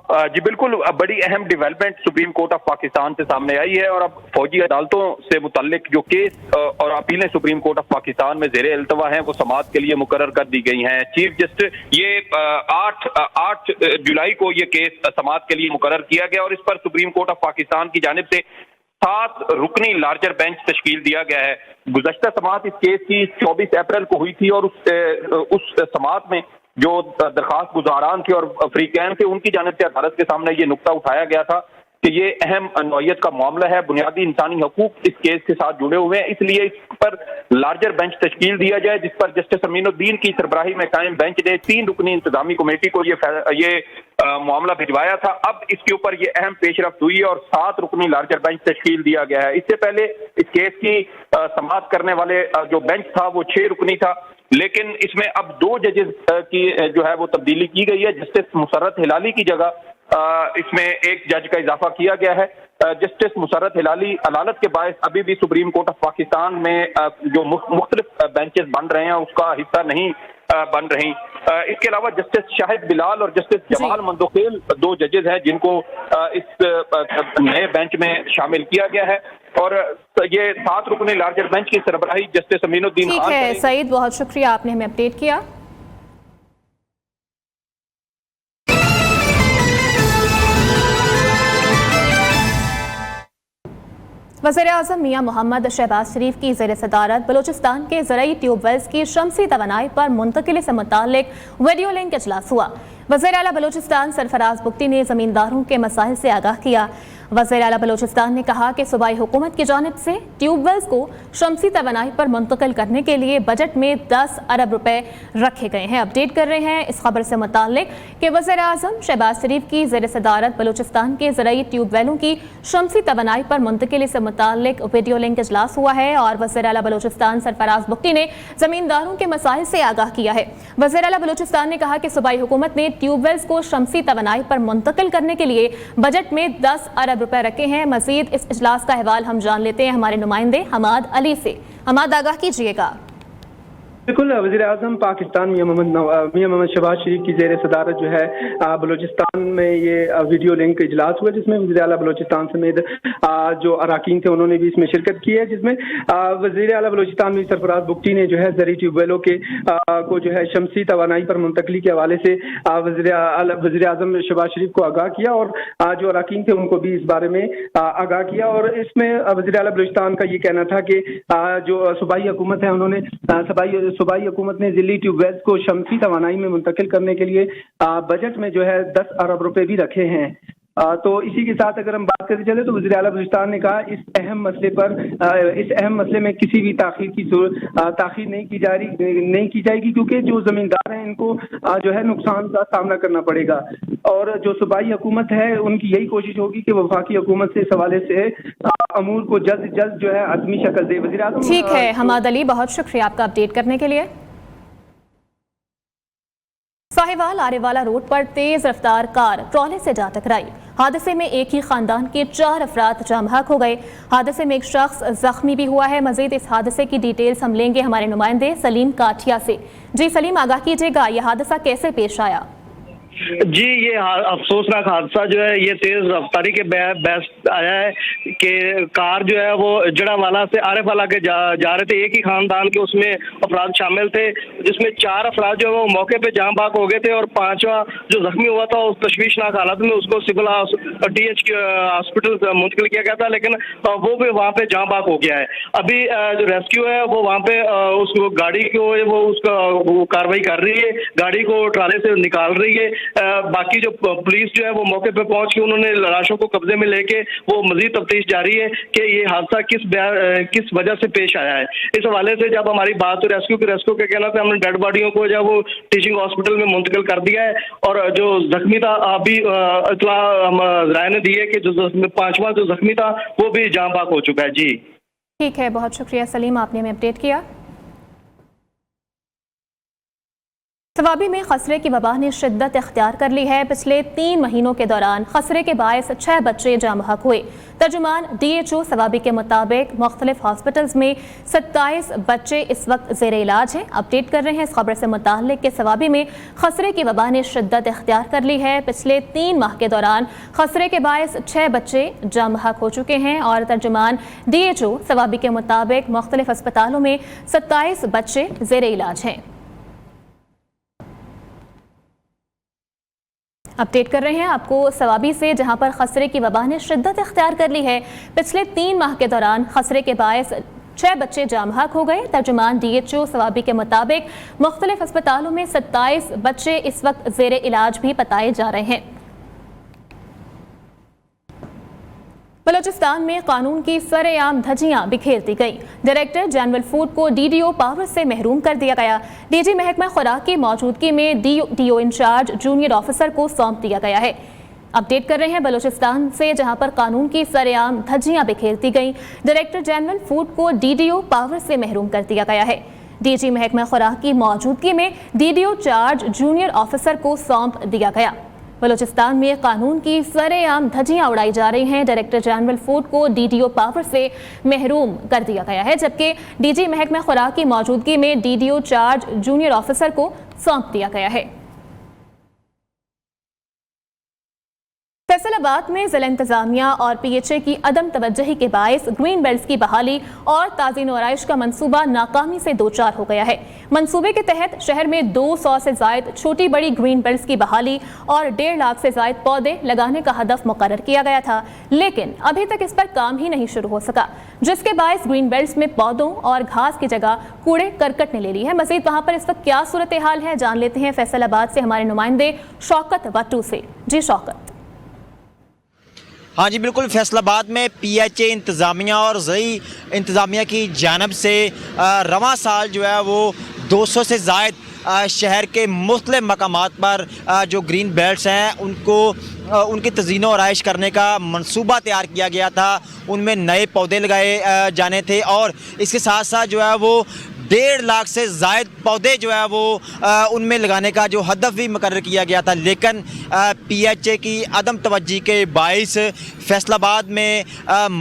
जी बिल्कुल, बड़ी अहम development supreme court of Pakistan से सामने आई है और अब फौजी अदालतों से मुतल्लिक जो केस और अपीलें सुप्रीम कोर्ट ऑफ पाकिस्तान में ज़ेरे इल्तवा हैं वो समाअत के लिए मुकर्रर कर दी गई हैं। चीफ जस्टिस ये 8 जुलाई को ये केस समाअत के लिए मुकर्रर किया गया और इस पर सुप्रीम कोर्ट ऑफ पाकिस्तान की जानिब से 7 रुकनी लार्जर बेंच तश्कील दिया गया है। गुज़श्ता समाअत इस केस की 24 अप्रैल को हुई थी और उस समाअत में जो दरखास्त गुजारान थे और अफ्रीकैन थे उनकी जानिब से अदालत के सामने ये नुक्ता उठाया गया था कि ये अहम नौइयत का मामला है, बुनियादी इंसानी हकूक इस केस के साथ जुड़े हुए हैं, इसलिए इस पर लार्जर बेंच तश्कील दिया जाए, जिस पर जस्टिस अमीनुद्दीन की सरबराही में कायम बेंच ने 3 रुकनी इंतजामी कमेटी को ये मामला भिजवाया था। अब इसके ऊपर ये अहम पेशरफ्त हुई है और 7 रुकनी लार्जर बेंच तश्कील दिया गया है। इससे पहले इस केस की समाअत करने वाले जो बेंच था वो 6 रुकनी था, लेकिन इसमें अब 2 जजेस की जो है वो तब्दीली की गई है। जस्टिस मुसर्रत हिलाली की जगह इसमें एक जज का इजाफा किया गया है। जस्टिस मुसर्रत हिलाली अदालत के बायस अभी भी सुप्रीम कोर्ट ऑफ पाकिस्तान में जो मुख्तलिफ बेंचेस बन रहे हैं उसका हिस्सा नहीं बन रही। इसके अलावा जस्टिस शाहिद बिलाल और जस्टिस जमाल मंदोखेल 2 जजेस हैं जिनको इस नए बेंच में शामिल किया गया है और ये 7 रुकनी लार्जर बेंच की सरबराही जस्टिस अमीनुद्दीन ठीक खान है सईद, बहुत शुक्रिया, आपने हमें अपडेट किया। वज़ीर-ए-आज़म मियां मोहम्मद शहबाज शरीफ की ज़ेर सदारत बलूचिस्तान के ज़राई ट्यूबवेल्स की शमसी तवानाई पर मुंतकिली से मुताल्लिक वीडियो लिंक इजलास हुआ। वज़ीर आला बलूचिस्तान सरफराज बुगटी ने ज़मींदारों के मसाइल से आगाह किया। वज़ीर आला बलूचिस्तान ने कहा कि सूबाई हुकूमत की जानिब से ट्यूबवेल्स को शमसी तवानाई पर मुंतकिल करने के लिए बजट में 10 अरब रुपए रखे गए हैं। अपडेट कर रहे हैं इस खबर से मुताल्लिक कि वज़ीर-ए-आज़म शहबाज शरीफ की ज़ेर सदारत बलूचिस्तान के ज़राई ट्यूबवेलों की शमसी तवानाई पर मुंतकिली से मुताल्लिक वीडियो लिंक इजलास हुआ है और वज़ीर आला बलूचिस्तान सरफराज बुगटी ने ज़मींदारों के मसाइल से आगाह किया है। वज़ीर आला बलूचिस्तान ने कहा कि सूबाई हुकूमत ने ट्यूबवेल्स को शमसी तवानाई पर मुंतकिल करने के लिए बजट में 10 अरब रुपए रखे हैं। मजीद इस इजलास का अहवाल हम जान लेते हैं हमारे नुमाइंदे हमाद अली से। हमाद, आगाह कीजिएगा। बिल्कुल, वज़ीर-ए-आज़म पाकिस्तान मियां मोहम्मद शहबाज शरीफ की ज़ेर सदारत जो है बलूचिस्तान में ये वीडियो लिंक इजलास हुआ जिसमें वज़ीर आला बलूचिस्तान समेत जो अराकीन थे उन्होंने भी इसमें शिरकत की है, जिसमें वज़ीर आला बलूचिस्तान में सरफराज बुगटी ने जो है ज़राई ट्यूबवेलों के को जो है शमसी तवानाई पर मुंतकली के हवाले से वज़ीर-ए-आज़म शहबाज शरीफ को आगाह किया और जो अराकीन थे उनको भी इस बारे में आगाह किया। और इसमें वज़ीर आला बलूचिस्तान का ये कहना था कि जो सूबाई हुकूमत है उन्होंने सूबाई हुकूमत ने ज़िली ट्यूबवेल्स को शमसी तवानाई में मुंतकिल करने के लिए बजट में जो है 10 अरब रुपए भी रखे हैं। तो इसी के साथ अगर हम बात करते चले तो वज़ीर आला बलूचिस्तान ने कहा इस अहम मसले में किसी भी ताख़ीर नहीं की जाएगी क्योंकि जो ज़मींदार हैं इनको जो है नुकसान का सामना करना पड़ेगा और जो सूबाई हुकूमत है उनकी यही कोशिश होगी कि वफाकी हुकूमत से इस हवाले से अमूर को जल्द जल्द जो है आज़मी शक्ल दे। वज़ीर-ए-आज़म ठीक है हमाद अली, बहुत शुक्रिया आपका अपडेट करने के लिए। साहिवाल आरेवाला रोड पर तेज रफ्तार कार ट्रॉले से जा टकराई। हादसे में एक ही खानदान के 4 अफराद जाम बहक हो गए। हादसे में एक शख्स जख्मी भी हुआ है। मजीद इस हादसे की डिटेल्स हम लेंगे हमारे नुमाइंदे सलीम काठिया से। जी सलीम, आगाह कीजिएगा, यह हादसा कैसे पेश आया? जी, ये अफसोसनाक हादसा जो है ये तेज रफ्तारी के बहस आया है कि कार जो है वो जड़ावाला से आरेवाला के जा रहे थे। एक ही खानदान के उसमें अफराद शामिल थे जिसमें 4 अफराद जो है वो मौके पे जाम बहक हो गए थे और 5वां जो जख्मी हुआ था उस तशवीशनाक हालत में उसको सिविल DH हॉस्पिटल मुंतकिल किया गया था, लेकिन वो भी वहाँ पे जाम बहक हो गया है। अभी जो रेस्क्यू है वो वहाँ पे उस गाड़ी को वो उसका कार्रवाई कर रही है, गाड़ी को ट्राले से निकाल रही है। बाकी जो पुलिस जो है वो मौके पे पहुंच के उन्होंने लाशों को कब्जे में लेके वो मजीद तफ्तीश जारी है कि ये हादसा किस वजह से पेश आया है। इस हवाले से जब हमारी बात हुई रेस्क्यू के कहना से हमने डेड बॉडियों को जो वो टीचिंग हॉस्पिटल में मुंतकिल कर दिया है और जो जख्मी था अभी इतला हम राय ने दी है कि जो 5वां जो जख्मी था वो भी जाम बहक हो चुका है। जी ठीक है, बहुत शुक्रिया सलीम, आपने हमें अपडेट किया। सवाबी में खसरे की वबा ने शिद्दत इख्तियार कर ली है। पिछले 3 महीनों के दौरान खसरे के बायस 6 बच्चे जाम हक हुए। तर्जुमान DHO सवाबी के मुताबिक मुख्तलिफ हॉस्पिटल्स में 27 बच्चे इस वक्त ज़ेर इलाज हैं। अपडेट कर रहे हैं इस खबर से मुताल्लिक कि सवाबी में खसरे की वबा ने शिद्दत इख्तियार कर ली है। पिछले 3 माह के दौरान खसरे के बायस 6 बच्चे जाम हक हो चुके हैं और तर्जुमान DHO सवाबी के मुताबिक मुख्तलिफ अस्पतालों में 27 बच्चे ज़ेर इलाज हैं। अपडेट कर रहे हैं आपको सवाबी से, जहां पर खसरे की वबा ने शिद्दत इख्तियार कर ली है। पिछले 3 माह के दौरान खसरे के बायस 6 बच्चे जाम हक हो गए। तर्जुमान DHO सवाबी के मुताबिक मुख्तलिफ अस्पतालों में 27 बच्चे इस वक्त ज़ेर इलाज भी बताए जा रहे हैं। बलूचिस्तान में कानून की सरेआम धज्जियां बिखेर दी गई। डायरेक्टर जनरल फूड को DDO पावर से महरूम कर दिया गया। DG महकमा खुराक की मौजूदगी में DO इंचार्ज जूनियर ऑफिसर को सौंप दिया गया है। अपडेट कर रहे हैं बलूचिस्तान से, जहां पर कानून की सरेआम धज्जियां बिखेर दी गई। डायरेक्टर जनरल फूड को DDO पावर से महरूम कर दिया गया है। DG महकमा खुराक की मौजूदगी में DDO चार्ज जूनियर ऑफिसर को सौंप दिया गया। बलूचिस्तान में कानून की सरेआम धज्जियां उड़ाई जा रही हैं। डायरेक्टर जनरल फूड को DDO पावर से महरूम कर दिया गया है, जबकि DG महकमा खुराक की मौजूदगी में DDO चार्ज जूनियर ऑफिसर को सौंप दिया गया है। फैसलाबाद में जिला इंतजामिया और PHA की अदम तवज्जुही के बायस ग्रीन बेल्ट्स की बहाली और ताज़ीन आराइश का मंसूबा नाकामी से दो चार हो गया है। मंसूबे के तहत शहर में 200 से जायद छोटी बड़ी ग्रीन बेल्ट्स की बहाली और 1.5 लाख से जायद पौधे लगाने का हदफ मुकर्रर किया गया था, लेकिन अभी तक इस पर काम ही नहीं शुरू हो सका, जिसके बायस ग्रीन बेल्ट्स में पौधों और घास की जगह कूड़े करकट ने ले ली है। मजीद वहाँ पर इस वक्त क्या सूरत हाल है, जान लेते हैं फैसलाबाद से हमारे नुमाइंदे शौकत वट्टू से। जी शौकत। हाँ जी बिल्कुल, फैसलाबाद में PHA इंतज़ामिया और ज़ई इंतज़ामिया की जानब से रवां साल जो है वो 200 से ज़ायद शहर के मुख्तलिफ मकामात पर जो ग्रीन बेल्ट्स हैं उनको उनकी तज़ीन व आराइश करने का मंसूबा तैयार किया गया था। उनमें नए पौधे लगाए जाने थे और इसके साथ साथ जो है वो 1.5 लाख से ज़ायद पौधे जो है वो उनमें लगाने का जो हदफ भी मुकर्रर किया गया था, लेकिन PHA की अदम तवज्जी के बाइस फैसलाबाद में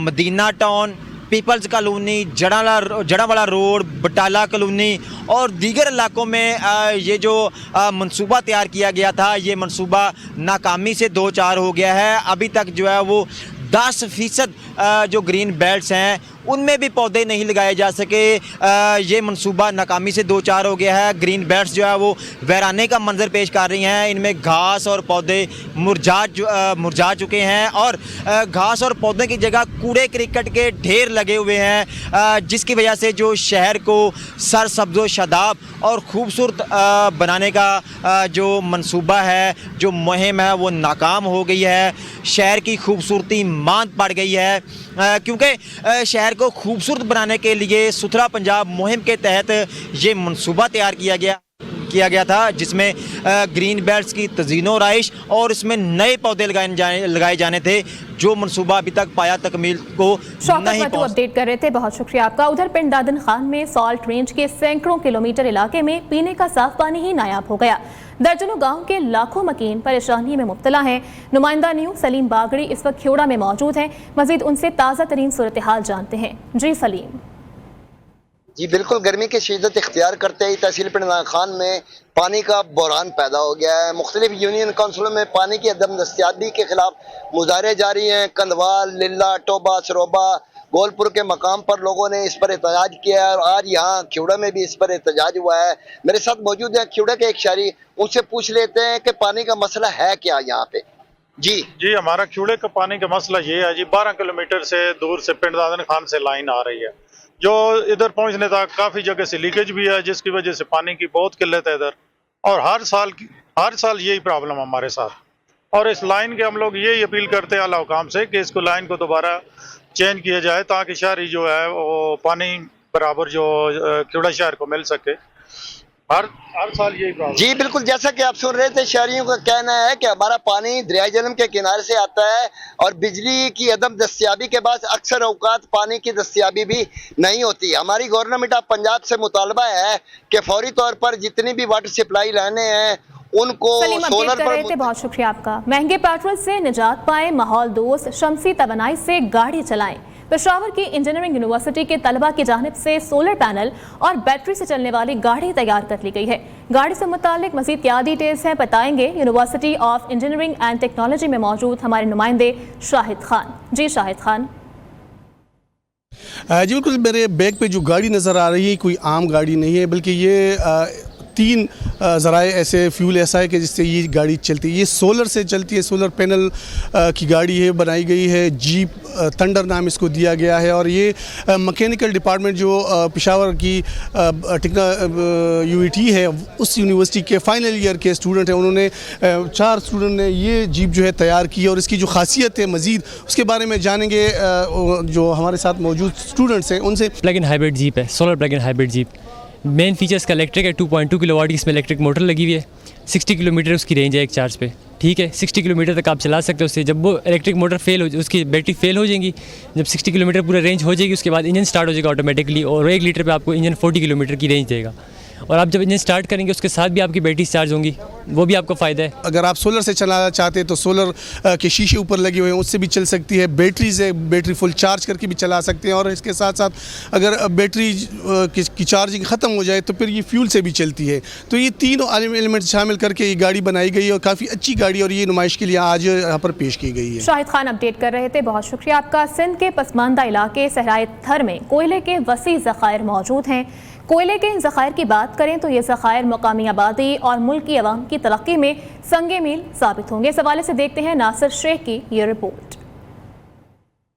Madina town, people's colony, Jaranwala road, Batala colony और दीगर इलाकों में ये जो मंसूबा तैयार किया गया था, ये मंसूबा नाकामी से दो चार हो गया है। अभी तक जो है वो 10% जो ग्रीन बेल्ट्स हैं उनमें भी पौधे नहीं लगाए जा सके। ये मंसूबा नाकामी से दो चार हो गया है। ग्रीन बेल्ट्स जो है वो वैराने का मंजर पेश कर रही हैं। इनमें घास और पौधे मुरझा चुके हैं और घास और पौधे की जगह कूड़े क्रिकेट के ढेर लगे हुए हैं, जिसकी वजह से जो शहर को सरसब्ज़ व शादाब और ख़ूबसूरत बनाने का जो मंसूबा है, जो मुहिम है, वो नाकाम हो गई है। शहर की खूबसूरती मांद पड़ गई है, क्योंकि शहर को खूबसूरत बनाने के लिए सुथरा पंजाब मुहिम के तहत ये मंसूबा तैयार किया गया था, जिसमें ग्रीन बेल्ट्स की तज़ीन व आराइश और इसमें नए पौधे लगाए जाने थे, जो मंसूबा अभी तक पाया तकमील को नहीं पहुंचा। अपडेट कर रहे थे, बहुत शुक्रिया आपका। उधर पिंड दादन खान में सॉल्ट रेंज के सैकड़ों किलोमीटर इलाके में पीने का साफ पानी ही नायाब हो गया। दर्जनों गांव के लाखों मकीन परेशानी में मुब्तला हैं। नुमाइंदा न्यूज़ सलीम बागड़ी इस वक्त खेड़ा में मौजूद हैं। मजीद उनसे ताज़ा तरीन सूरत हाल जानते हैं। जी सलीम। जी बिल्कुल, गर्मी की शिद्दत इख्तियार करते ही तहसील पिंड दादन खान में पानी का बहरान पैदा हो गया है। मुख्तलिफ यूनियन काउंसिलों में पानी की अदम दस्तियाबी के खिलाफ मुजाहरे जारी हैं। कंधवाल, लिल्ला, टोबा, सरोबा, गोलपुर के मकाम पर लोगों ने इस पर एहतजाज किया है और आज यहाँ खेड़ा में भी इस पर एहतजाज हुआ है। मेरे साथ मौजूद है खेड़ा के एक शहरी, उनसे पूछ लेते हैं कि पानी का मसला है क्या यहाँ पे। जी हमारा खेड़े का पानी का मसला ये है जी, 12 किलोमीटर से दूर से पिंड दादन खान से लाइन आ रही है, जो इधर पहुंचने तक काफ़ी जगह से लीकेज भी है, जिसकी वजह से पानी की बहुत किल्लत है इधर। और हर साल यही प्रॉब्लम हमारे साथ। और इस लाइन के हम लोग यही अपील करते हैं आला हुकाम से कि इसको लाइन को दोबारा चेंज किया जाए, ताकि शहरी जो है वो पानी बराबर जो खेड़ा शहर को मिल सके। हर साल यही प्रॉब्लम। जी बिल्कुल, जैसा कि आप सुन रहे थे, शहरियों का कहना है कि हमारा पानी दरिया झेलम के किनारे से आता है और बिजली की अदम दस्तियाबी के बाद अक्सर औकात पानी की दस्तियाबी भी नहीं होती। हमारी गवर्नमेंट ऑफ पंजाब से मुतालबा है कि फौरी तौर पर जितनी भी वाटर सप्लाई लाने हैं उनको सोलर कर रहे थे। बहुत शुक्रिया आपका। महंगे पेट्रोल से निजात पाए, माहौल दोस्त शमसी तवानाई से गाड़ी चलाएं। पेशावर की इंजीनियरिंग यूनिवर्सिटी के तलबा की जानिब से सोलर पैनल और बैटरी से चलने वाली गाड़ी तैयार कर ली गई है। गाड़ी से मुतालिक मजीद क्या डिटेल्स हैं बताएंगे university of engineering and technology में मौजूद हमारे नुमाइंदे शाहिद खान। जी शाहिद खान। जी बिल्कुल, मेरे बैग पे जो गाड़ी नज़र आ रही है कोई आम गाड़ी नहीं है, बल्कि ये 3 ज़राए ऐसे फ्यूल ऐसा है कि जिससे ये गाड़ी चलती है। ये सोलर से चलती है, सोलर पैनल की गाड़ी है, बनाई गई है। जीप थंडर नाम इसको दिया गया है और ये मैकेनिकल डिपार्टमेंट जो पेशावर की यूईटी है उस यूनिवर्सिटी के फाइनल ईयर के स्टूडेंट हैं, उन्होंने 4 स्टूडेंट ने ये जीप जो है तैयार की है और इसकी जो खासियत है मज़ीद उसके बारे में जानेंगे जो हमारे साथ मौजूद स्टूडेंट्स हैं उनसे। प्लग इन हाइब्रिड जीप है, solar plug in hybrid jeep. Main features का इलेक्ट्रिक है, 2.2 किलोवाट की इसमें इलेक्ट्रिक मोटर लगी हुई है। 60 किलोमीटर उसकी रेंज है एक चार्ज पे, ठीक है। 60 किलोमीटर तक आप चला सकते हो उससे। जब वो इलेक्ट्रिक मोटर फेल हो, उसकी बैटरी फेल हो जाएगी, जब 60 किलोमीटर पूरा रेंज हो जाएगी उसके बाद इंजन स्टार्ट हो जाएगा ऑटोमेटिकली और 1 लीटर पे आपको इंजन 40 किलोमीटर की रेंज देगा। और आप जब इंजन स्टार्ट करेंगे उसके साथ भी आपकी बैटरी चार्ज होंगी, वो भी आपको फ़ायदा है। अगर आप सोलर से चलाना चाहते हैं तो सोलर के शीशे ऊपर लगे हुए हैं, उससे भी चल सकती है। बैटरी से बैटरी फुल चार्ज करके भी चला सकते हैं और इसके साथ साथ अगर बैटरी की चार्जिंग ख़त्म हो जाए तो फिर ये फ्यूल से भी चलती है। तो ये तीनों एलिमेंट शामिल करके ये गाड़ी बनाई गई है और काफ़ी अच्छी गाड़ी और ये नुमाइश के लिए आज यहाँ पर पेश की गई है। शाहिद खान अपडेट कर रहे थे, बहुत शुक्रिया आपका। सिंध के पसमानदा इलाके सहराए थर में कोयले के वसी ज़खायर मौजूद हैं। कोयले के इन ज़खायर की बात करें तो ये ज़खायर मकामी आबादी और मुल्क की अवाम की तरक्की में संगे मील साबित होंगे। इस हवाले से देखते हैं नासिर शेख की ये रिपोर्ट।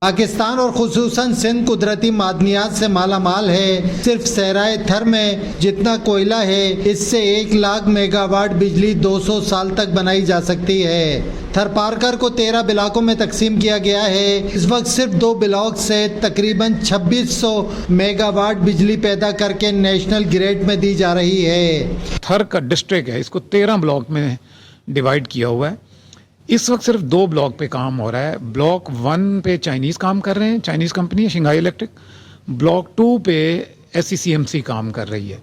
पाकिस्तान और खुसूसन सिंध कुदरती मादनियात से माला माल है। सिर्फ सहराए थर में जितना कोयला है इससे 1 लाख मेगावाट बिजली 200 साल तक बनाई जा सकती है। थर पारकर को 13 ब्लॉकों में तकसीम किया गया है। इस वक्त सिर्फ 2 ब्लॉक से तकरीबन 2600 मेगावाट बिजली पैदा करके नेशनल ग्रिड में दी जा रही है। थर का डिस्ट्रिक्ट है, इसको 13 ब्लॉक में डिवाइड किया हुआ है। इस वक्त सिर्फ 2 ब्लॉक पे काम हो रहा है। ब्लॉक 1 पे चाइनीज़ काम कर रहे हैं, चाइनीज़ कंपनी है शंघाई इलेक्ट्रिक। ब्लॉक 2 पे SCCMC काम कर रही है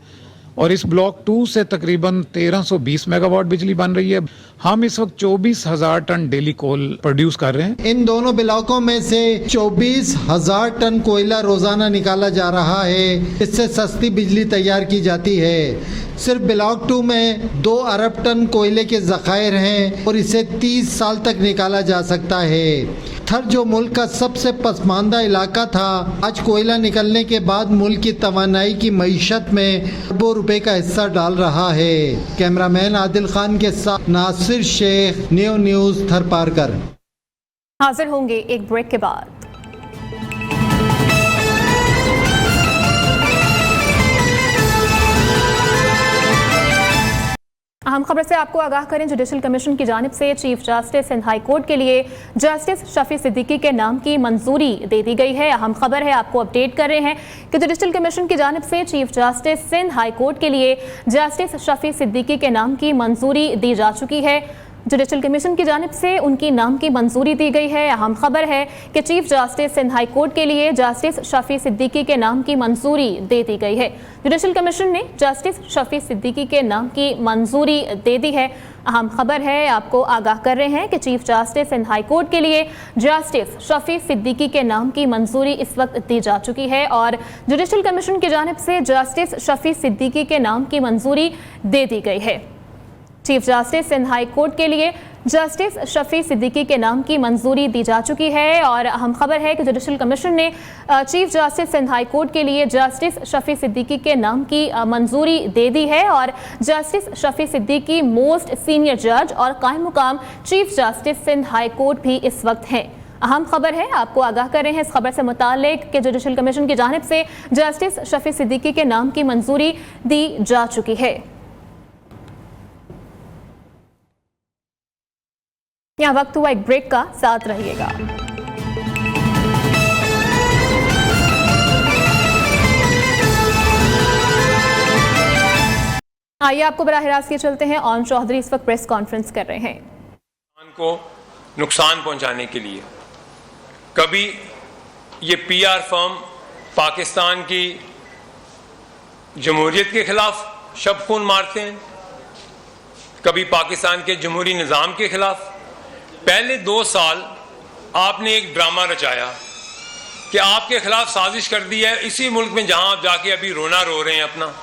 और इस ब्लॉक 2 से तकरीबन 1320 मेगावाट बिजली बन रही है। हम इस वक्त 24,000 टन डेली कोल प्रोड्यूस कर रहे हैं। इन दोनों ब्लॉकों में से 24,000 टन कोयला रोजाना निकाला जा रहा है। इससे सस्ती बिजली तैयार की जाती है। सिर्फ ब्लॉक 2 में 2 अरब टन कोयले के ज़खायर हैं और इसे 30 साल तक निकाला जा सकता है। थर जो मुल्क का सबसे पसमानदा इलाका था, आज कोयला निकलने के बाद मुल्क की तवानाई की मईशत में अरबों रुपए का हिस्सा डाल रहा है। कैमरामैन आदिल खान के साथ नासिर शेख, न्यूज़ थर पारकर। हाजिर होंगे एक ब्रेक के बाद। अहम खबर से आपको आगाह करें, जुडिशल कमीशन की जानिब से chief justice Sindh high court के लिए जस्टिस शफी सिद्दीकी के नाम की मंजूरी दे दी गई है। अहम खबर है, आपको अपडेट कर रहे हैं कि जुडिशल कमीशन की जानिब से chief justice Sindh high court के लिए जस्टिस शफी सिद्दीकी के नाम की मंजूरी दी जा चुकी है। जुडिशल कमीशन की जानिब से उनकी नाम की मंजूरी दी गई है। अहम खबर है कि chief justice Sindh high court के लिए जस्टिस शफी सिद्दीकी के नाम की मंजूरी दे दी गई है। जुडिशल कमीशन ने जस्टिस शफी सिद्दीकी के नाम की मंजूरी दे दी है। अहम खबर है, आपको आगाह कर रहे हैं कि chief justice Sindh high court के लिए जस्टिस शफी सिद्दीकी के नाम की मंजूरी इस वक्त दी जा चुकी है और जुडिशल कमीशन की जानिब से जस्टिस शफी सिद्दीकी के नाम की मंजूरी दे दी गई है। Chief justice Sindh high court के लिए जस्टिस शफी सिद्दीकी के नाम की मंजूरी दी जा चुकी है और अहम खबर है कि जुडिशल कमीशन ने chief justice Sindh high court के लिए जस्टिस शफी सिद्दीकी के नाम की मंजूरी दे दी है और justice Shafi Siddiqui most senior जज और कायम मुकाम chief justice Sindh high court भी इस वक्त हैं। अहम खबर है, आपको आगाह कर रहे हैं इस खबर से मुतालिक कि जुडिशल कमीशन की जानिब से जस्टिस शफी सिद्दीकी के नाम की मंजूरी दी जा चुकी है। यहाँ वक्त हुआ एक ब्रेक का, साथ रहिएगा। आइए आपको बराह रास्त के चलते हैं। ऑन चौधरी इस वक्त प्रेस कॉन्फ्रेंस कर रहे हैं। को नुकसान पहुंचाने के लिए कभी ये पीआर फर्म पाकिस्तान की जमहूरियत के खिलाफ शब खून मारते हैं, कभी पाकिस्तान के जमहूरी निज़ाम के खिलाफ। पहले 2 साल आपने एक ड्रामा रचाया कि आपके खिलाफ साजिश कर दी है इसी मुल्क में जहां आप जाके अभी रोना रो रहे हैं अपना।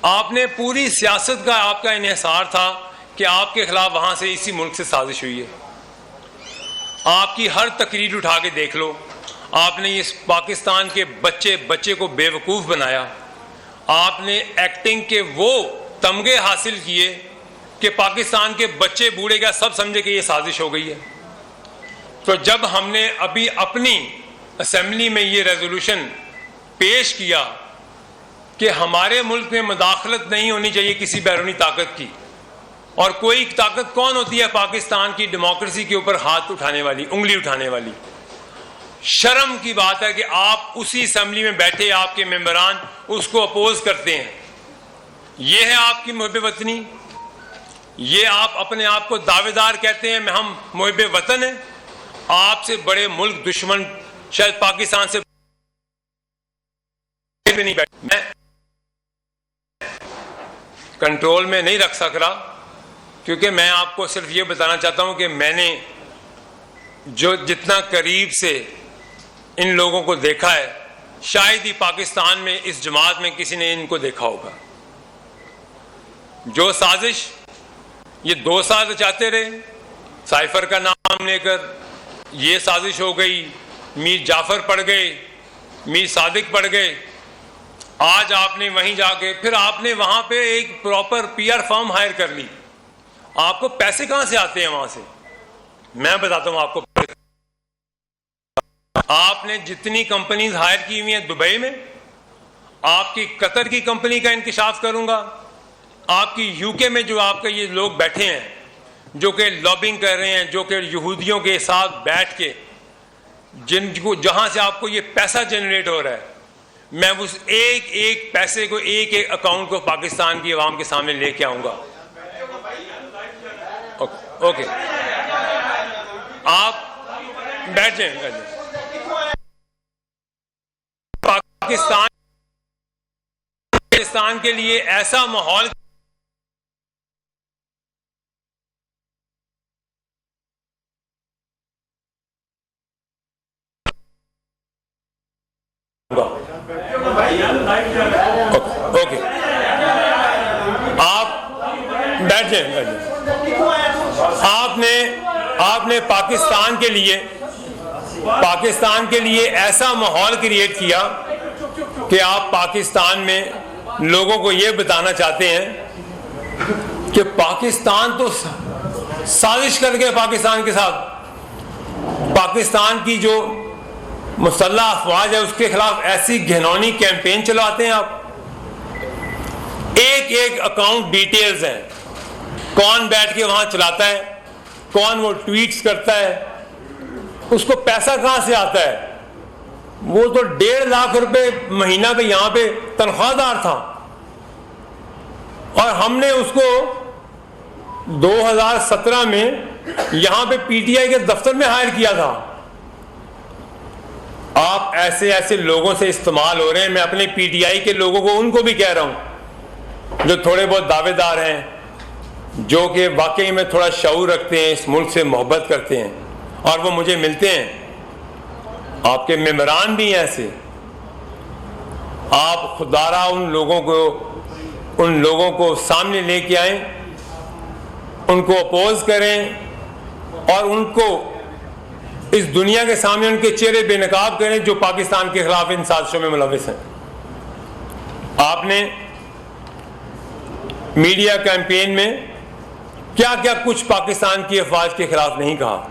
आपने पूरी सियासत का आपका इन्हिसार था कि आपके खिलाफ वहां से इसी मुल्क से साजिश हुई है। आपकी हर तकरीर उठा के देख लो, आपने इस पाकिस्तान के बच्चे को बेवकूफ़ बनाया। आपने एक्टिंग के वो तमगे हासिल किए कि पाकिस्तान के बच्चे बूढ़े क्या सब समझे कि ये साजिश हो गई है। तो जब हमने अभी अपनी असेंबली में ये रेजोल्यूशन पेश किया कि हमारे मुल्क में मुदाखलत नहीं होनी चाहिए किसी बैरूनी ताकत की, और कोई ताकत कौन होती है पाकिस्तान की डेमोक्रेसी के ऊपर हाथ उठाने वाली, उंगली उठाने वाली। शर्म की बात है कि आप उसी असेंबली में बैठे आपके मेंबरान उसको अपोज करते हैं। यह है आपकी मुहिब वतनी, ये आप अपने आप को दावेदार कहते हैं हम मुहिब वतन हैं। आपसे बड़े मुल्क दुश्मन शायद पाकिस्तान से भी नहीं बैठे। मैं कंट्रोल में नहीं रख सक रहा क्योंकि मैं आपको सिर्फ ये बताना चाहता हूं कि मैंने जो जितना करीब से इन लोगों को देखा है, शायद ही पाकिस्तान में इस जमात में किसी ने इनको देखा होगा। जो साजिश ये 2 साल रचाते रहे, साइफर का नाम लेकर ये साजिश हो गई, मीर जाफर पड़ गए, मीर सादिक पड़ गए। आज आपने वहीं जाके फिर आपने वहां पे एक प्रॉपर पीआर फर्म हायर कर ली। आपको पैसे कहां से आते हैं वहां से? मैं बताता हूं आपको। आपने जितनी कंपनीज हायर की हुई हैं दुबई में, आपकी कतर की कंपनी का इंकिशाफ करूंगा, आपकी यूके में जो आपके ये लोग बैठे हैं जो कि लॉबिंग कर रहे हैं, जो कि यहूदियों के साथ बैठ के जिनको जहां से आपको ये पैसा जनरेट हो रहा है, मैं उस एक एक पैसे को एक एक अकाउंट को पाकिस्तान की आवाम के सामने लेके आऊंगा। ओके, आप बैठ जाएं। पाकिस्तान के लिए ऐसा माहौल ओके, आप बैठ जाएं। आपने पाकिस्तान के लिए ऐसा माहौल क्रिएट किया कि आप पाकिस्तान में लोगों को यह बताना चाहते हैं कि पाकिस्तान तो साजिश कर गए पाकिस्तान के साथ। पाकिस्तान की जो मुसल्लह अफवाज है उसके खिलाफ ऐसी घिनौनी कैंपेन चलाते हैं आप। एक एक अकाउंट डिटेल्स हैं, कौन बैठ के वहां चलाता है, कौन वो ट्वीट्स करता है, उसको पैसा कहां से आता है। वो तो 1.5 लाख रुपए महीना पे यहां पे तनख्वाहदार था और हमने उसको 2017 में यहां पे पीटीआई के दफ्तर में हायर किया था। आप ऐसे लोगों से इस्तेमाल हो रहे हैं। मैं अपने पीटीआई के लोगों को उनको भी कह रहा हूं जो थोड़े बहुत दावेदार हैं, जो कि वाकई में थोड़ा शऊर रखते हैं, इस मुल्क से मोहब्बत करते हैं और वो मुझे मिलते हैं। आपके मेंबरान भी ऐसे, आप खुदारा उन लोगों को सामने लेके आए, उनको अपोज करें और उनको इस दुनिया के सामने उनके चेहरे बेनकाब करें जो पाकिस्तान के खिलाफ इन साजिशों में मुलविस हैं। आपने मीडिया कैंपेन में क्या क्या कुछ पाकिस्तान की अफवाज के खिलाफ नहीं कहा।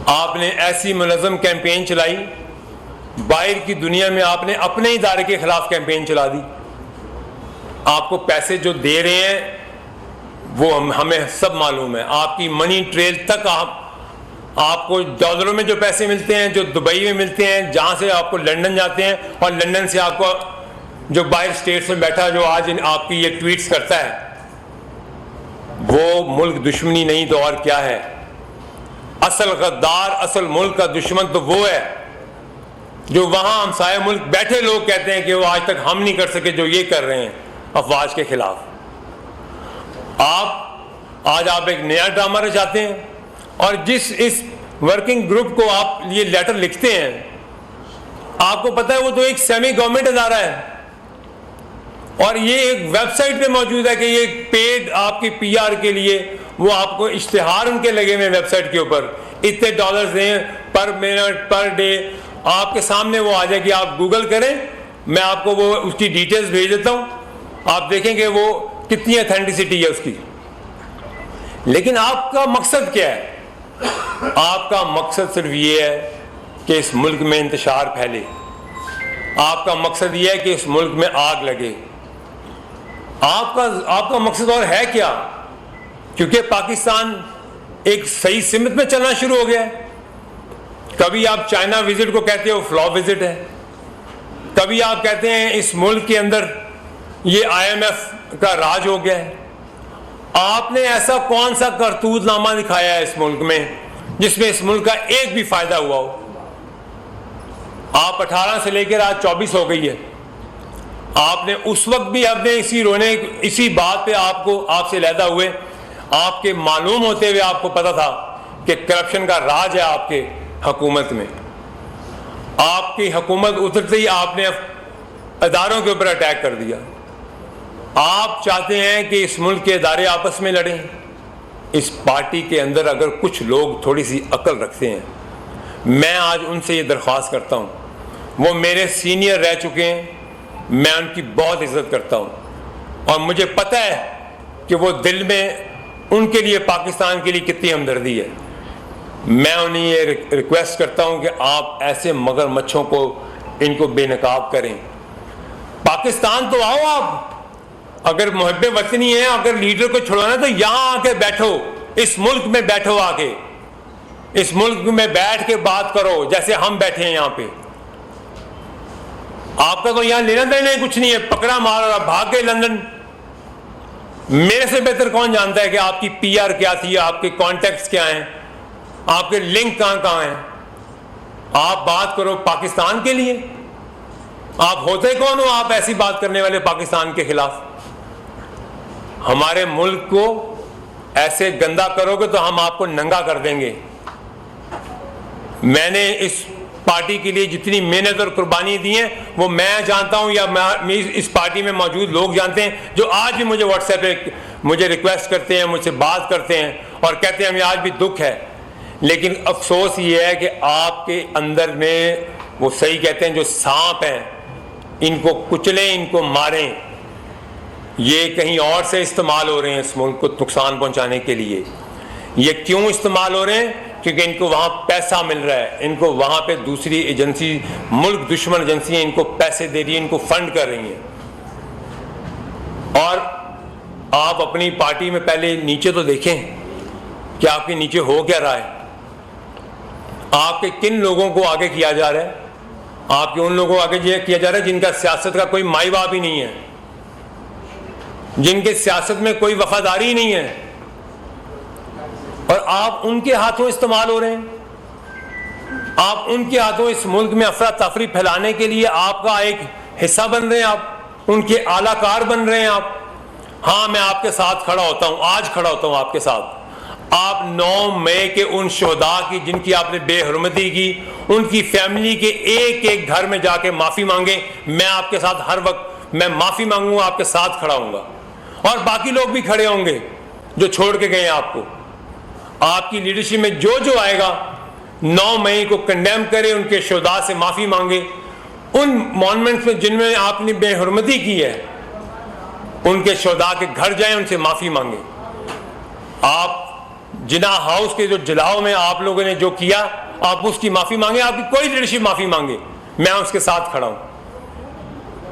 आपने ऐसी मुनज़्ज़म कैंपेन चलाई, बाहर की दुनिया में आपने अपने इदारे के खिलाफ कैंपेन चला दी। आपको पैसे जो दे रहे हैं वो हमें सब मालूम है। आपकी मनी ट्रेल तक आपको डॉलरों में जो पैसे मिलते हैं, जो दुबई में मिलते हैं, जहां से आपको लंदन जाते हैं और लंदन से आपको जो बाहर स्टेट्स में बैठा जो आज आपकी ये ट्वीट्स करता है, वो मुल्क दुश्मनी नहीं तो और क्या है। असल गद्दार, असल मुल्क का दुश्मन तो वो है जो वहां हमसाया मुल्क बैठे लोग कहते हैं कि वो आज तक हम नहीं कर सके जो ये कर रहे हैं अफवाज के खिलाफ। आज आप एक नया ड्रामा रचाते हैं, और जिस इस वर्किंग ग्रुप को आप ये लेटर लिखते हैं, आपको पता है वो तो एक सेमी गवर्नमेंट अदारा है, और ये एक वेबसाइट पे मौजूद है कि ये पेड आपकी पीआर के लिए वो आपको इश्तिहार उनके लगे हुए वेबसाइट के ऊपर, इतने डॉलर्स दें पर मिनट पर डे, आपके सामने वो आ जाएगी। आप गूगल करें, मैं आपको वो उसकी डिटेल्स भेज देता हूं, आप देखेंगे वो कितनी ऑथेंटिसिटी है उसकी। लेकिन आपका मकसद क्या है? आपका मकसद सिर्फ ये है कि इस मुल्क में इंतशार फैले, आपका मकसद ये है कि इस मुल्क में आग लगे। आपका मकसद और है क्या? क्योंकि पाकिस्तान एक सही सिमत में चलना शुरू हो गया है। कभी आप चाइना विजिट को कहते हो फ्लॉप विजिट है, कभी आप कहते हैं इस मुल्क के अंदर ये IMF का राज हो गया है। आपने ऐसा कौन सा करतूतनामा दिखाया है इस मुल्क में जिसमें इस मुल्क का एक भी फायदा हुआ हो? आप 18 से लेकर आज 24 हो गई है, आपने उस वक्त भी अपने इसी बात पे आपसे लहदा हुए, आपके मालूम होते हुए आपको पता था कि करप्शन का राज है आपके हुकूमत में। आपकी हुकूमत उतरते ही आपने अदारों के ऊपर अटैक कर दिया। आप चाहते हैं कि इस मुल्क के इदारे आपस में लड़ें। इस पार्टी के अंदर अगर कुछ लोग थोड़ी सी अकल रखते हैं, मैं आज उनसे ये दरख्वास्त करता हूँ, वो मेरे सीनियर रह चुके हैं, मैं उनकी बहुत इज्जत करता हूँ, और मुझे पता है कि वो दिल में उनके लिए पाकिस्तान के लिए कितनी हमदर्दी है। मैं उन्हें ये रिक्वेस्ट करता हूँ कि आप ऐसे मगरमच्छों को इनको बेनकाब करें। पाकिस्तान तो आओ आप, अगर मुहब्बे वतनी है, अगर लीडर को छुड़वाना तो यहाँ आके बैठो, इस मुल्क में बैठो, आके इस मुल्क में बैठ के बात करो जैसे हम बैठे हैं यहाँ पे। आपका तो यहाँ लेना देना कुछ नहीं है, पकड़ा मार और आप भाग गए लंदन। मेरे से बेहतर कौन जानता है कि आपकी पीआर क्या थी, आपके कॉन्टेक्ट्स क्या हैं, आपके लिंक कहां हैं। आप बात करो पाकिस्तान के लिए। आप होते कौन हो आप ऐसी बात करने वाले पाकिस्तान के खिलाफ? हमारे मुल्क को ऐसे गंदा करोगे तो हम आपको नंगा कर देंगे। मैंने इस पार्टी के लिए जितनी मेहनत और कुर्बानी दी है वो मैं जानता हूं, या इस पार्टी में मौजूद लोग जानते हैं, जो आज भी मुझे व्हाट्सएप पे मुझे रिक्वेस्ट करते हैं, मुझसे बात करते हैं और कहते हैं हमें आज भी दुख है। लेकिन अफसोस ये है कि आपके अंदर में वो सही कहते हैं जो सांप हैं, इनको कुचलें, इनको मारें। ये कहीं और से इस्तेमाल हो रहे हैं इस मुल्क को नुकसान पहुंचाने के लिए। ये क्यों इस्तेमाल हो रहे हैं? क्योंकि इनको वहां पैसा मिल रहा है, इनको वहां पे दूसरी एजेंसी, मुल्क दुश्मन एजेंसियां इनको पैसे दे रही हैं, इनको फंड कर रही हैं। और आप अपनी पार्टी में पहले नीचे तो देखें कि आपके नीचे हो क्या रहा है, आपके किन लोगों को आगे किया जा रहा है। आपके उन लोगों को आगे किया जा रहा है जिनका सियासत का कोई माई बाप ही नहीं है, जिनके सियासत में कोई वफादारी नहीं है, और आप उनके हाथों इस्तेमाल हो रहे हैं। आप उनके हाथों इस मुल्क में अफरा तफरी फैलाने के लिए आपका एक हिस्सा बन रहे हैं, आप उनके आलाकार बन रहे हैं आप। हाँ, मैं आपके साथ खड़ा होता हूं, आज खड़ा होता हूं आपके साथ। आप 9 मई के उन शोहदा की जिनकी आपने बेहरमती की, उनकी फैमिली के एक एक घर में जाके माफी मांगे। मैं आपके साथ हर वक्त मैं माफी मांगूंगा, आपके साथ खड़ा हूंगा, और बाकी लोग भी खड़े होंगे जो छोड़ के गए आपको। आपकी लीडरशिप में जो जो आएगा 9 मई को कंडेम करे, उनके शोहदा से माफी मांगे। उन मॉन्यूमेंट्स में जिनमें आपने बेहरमती की है, उनके शोहदा के घर जाएं, उनसे माफी मांगे। आप जिना हाउस के जो जलाओ में आप लोगों ने जो किया, आप उसकी माफी मांगे। आपकी कोई लीडरशिप माफी मांगे, मैं उसके साथ खड़ा हूं।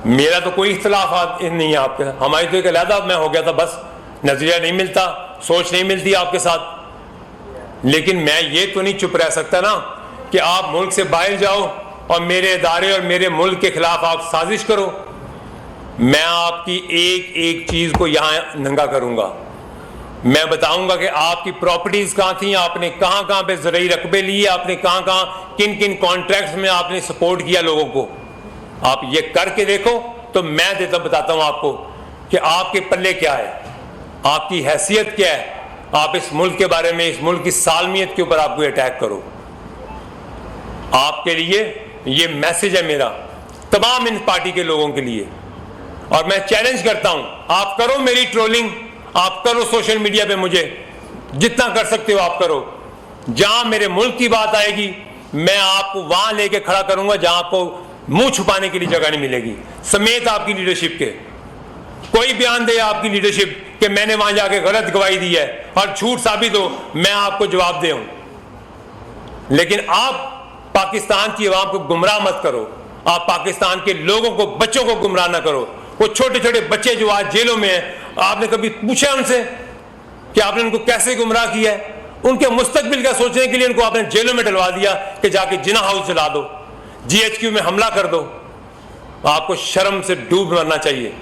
मेरा तो कोई इख्तिलाफ नहीं है आपके साथ, हमारी तो एक अलहदा मैं हो गया था, बस नजरिया नहीं मिलता, सोच नहीं मिलती आपके साथ। लेकिन मैं ये तो नहीं चुप रह सकता ना कि आप मुल्क से बाहर जाओ और मेरे इदारे और मेरे मुल्क के खिलाफ आप साजिश करो। मैं आपकी एक एक चीज को यहां नंगा करूंगा। मैं बताऊंगा कि आपकी प्रॉपर्टीज कहां थी, आपने कहां कहां पे ज़रूरी रकबे लिए, आपने कहां कहां किन किन कॉन्ट्रैक्ट्स में आपने सपोर्ट किया लोगों को। आप ये करके देखो तो मैं बताता हूं आपको कि आपके पल्ले क्या है, आपकी हैसियत क्या है। आप इस मुल्क के बारे में, इस मुल्क की सालमियत के ऊपर आप कोई अटैक करो। आपके लिए ये मैसेज है मेरा तमाम इन पार्टी के लोगों के लिए, और मैं चैलेंज करता हूं, आप करो मेरी ट्रोलिंग, आप करो सोशल मीडिया पे, मुझे जितना कर सकते हो आप करो। जहां मेरे मुल्क की बात आएगी मैं आपको वहां लेके खड़ा करूंगा जहां आपको मुंह छुपाने के लिए जगह नहीं मिलेगी, समेत आपकी लीडरशिप के। कोई बयान दे आपकी लीडरशिप कि मैंने वहां जाके गलत गवाही दी है और झूठ साबित हो, मैं आपको जवाब दे हूं। लेकिन आप पाकिस्तान की आवाम को गुमराह मत करो, आप पाकिस्तान के लोगों को, बच्चों को गुमराह ना करो। वो छोटे छोटे बच्चे जो आज जेलों में हैं, आपने कभी पूछा उनसे कि आपने उनको कैसे गुमराह किया है? उनके मुस्तकबिल का सोचने के लिए उनको आपने जेलों में डलवा दिया कि जाके जिना हाउस जला दो, GHQ में हमला कर दो। आपको शर्म से डूब मरना चाहिए।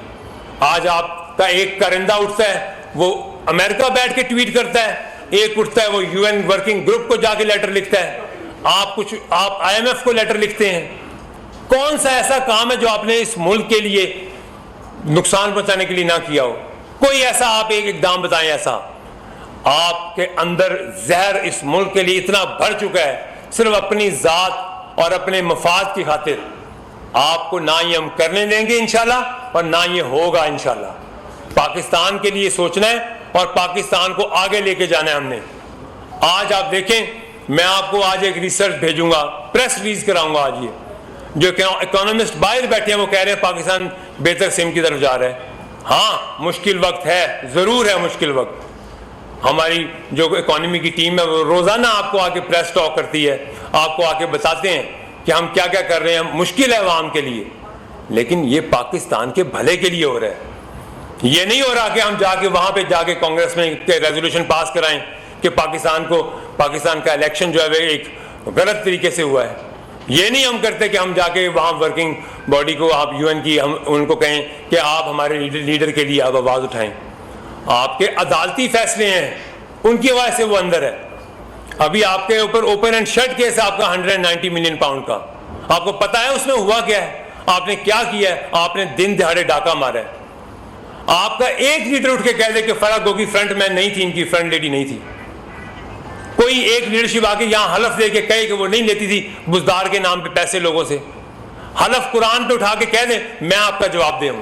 आज आपका एक करिंदा उठता है, वो अमेरिका बैठ के ट्वीट करता है, एक उठता है वो UN वर्किंग ग्रुप को जाके लेटर लिखता है, आप IMF को लेटर लिखते हैं। कौन सा ऐसा काम है जो आपने इस मुल्क के लिए नुकसान पहुंचाने के लिए ना किया हो? कोई ऐसा आप एक इकदाम बताएं ऐसा। आपके अंदर जहर इस मुल्क के लिए इतना भर चुका है, सिर्फ अपनी जात और अपने मफाद की खातिर। आपको ना ये हम करने देंगे इंशाल्लाह, और ना ये होगा इंशाल्लाह। पाकिस्तान के लिए सोचना है और पाकिस्तान को आगे लेके जाना है हमने। आज आप देखें, मैं आपको आज एक रिसर्च भेजूंगा, प्रेस रिलीज कराऊंगा आज। ये जो इकोनॉमिस्ट बाहर बैठे हैं वो कह रहे हैं पाकिस्तान बेहतर सिम की तरफ जा रहा है। हाँ, मुश्किल वक्त है, जरूर है मुश्किल वक्त। हमारी जो इकोनॉमी की टीम है वो रोजाना आपको आके प्रेस टॉक करती है, आपको आके बताते हैं कि हम क्या क्या कर रहे हैं। मुश्किल है अवाम के लिए, लेकिन ये पाकिस्तान के भले के लिए हो रहा है। ये नहीं हो रहा कि हम जाके वहां पे जाके कांग्रेस में रेजोल्यूशन पास कराएं कि पाकिस्तान का इलेक्शन जो है वो एक गलत तरीके से हुआ है। ये नहीं हम करते कि हम जाके वहाँ वर्किंग बॉडी को, आप UN की, हम उनको कहें कि आप हमारे लीडर के लिए आप आवाज़ उठाएं। आपके अदालती फैसले हैं, उनकी वजह से वो अंदर है। अभी आपके ऊपर ओपन एंड शट केस है आपका 190 मिलियन पाउंड का। आपको पता है उसमें हुआ क्या है, आपने क्या किया है? आपने दिन दिहाड़े डाका मारा है। आपका एक लीडर उठ के कह दे कि फराह गोगी फ्रंट मैन नहीं थी, इनकी फ्रंट लेडी नहीं थी। कोई एक लीडरशिप आके यहां हलफ दे के कहे कि वो नहीं लेती थी बुजदार के नाम पे पैसे लोगों से, हलफ कुरान पे उठा के कह दे, मैं आपका जवाब दे हूं।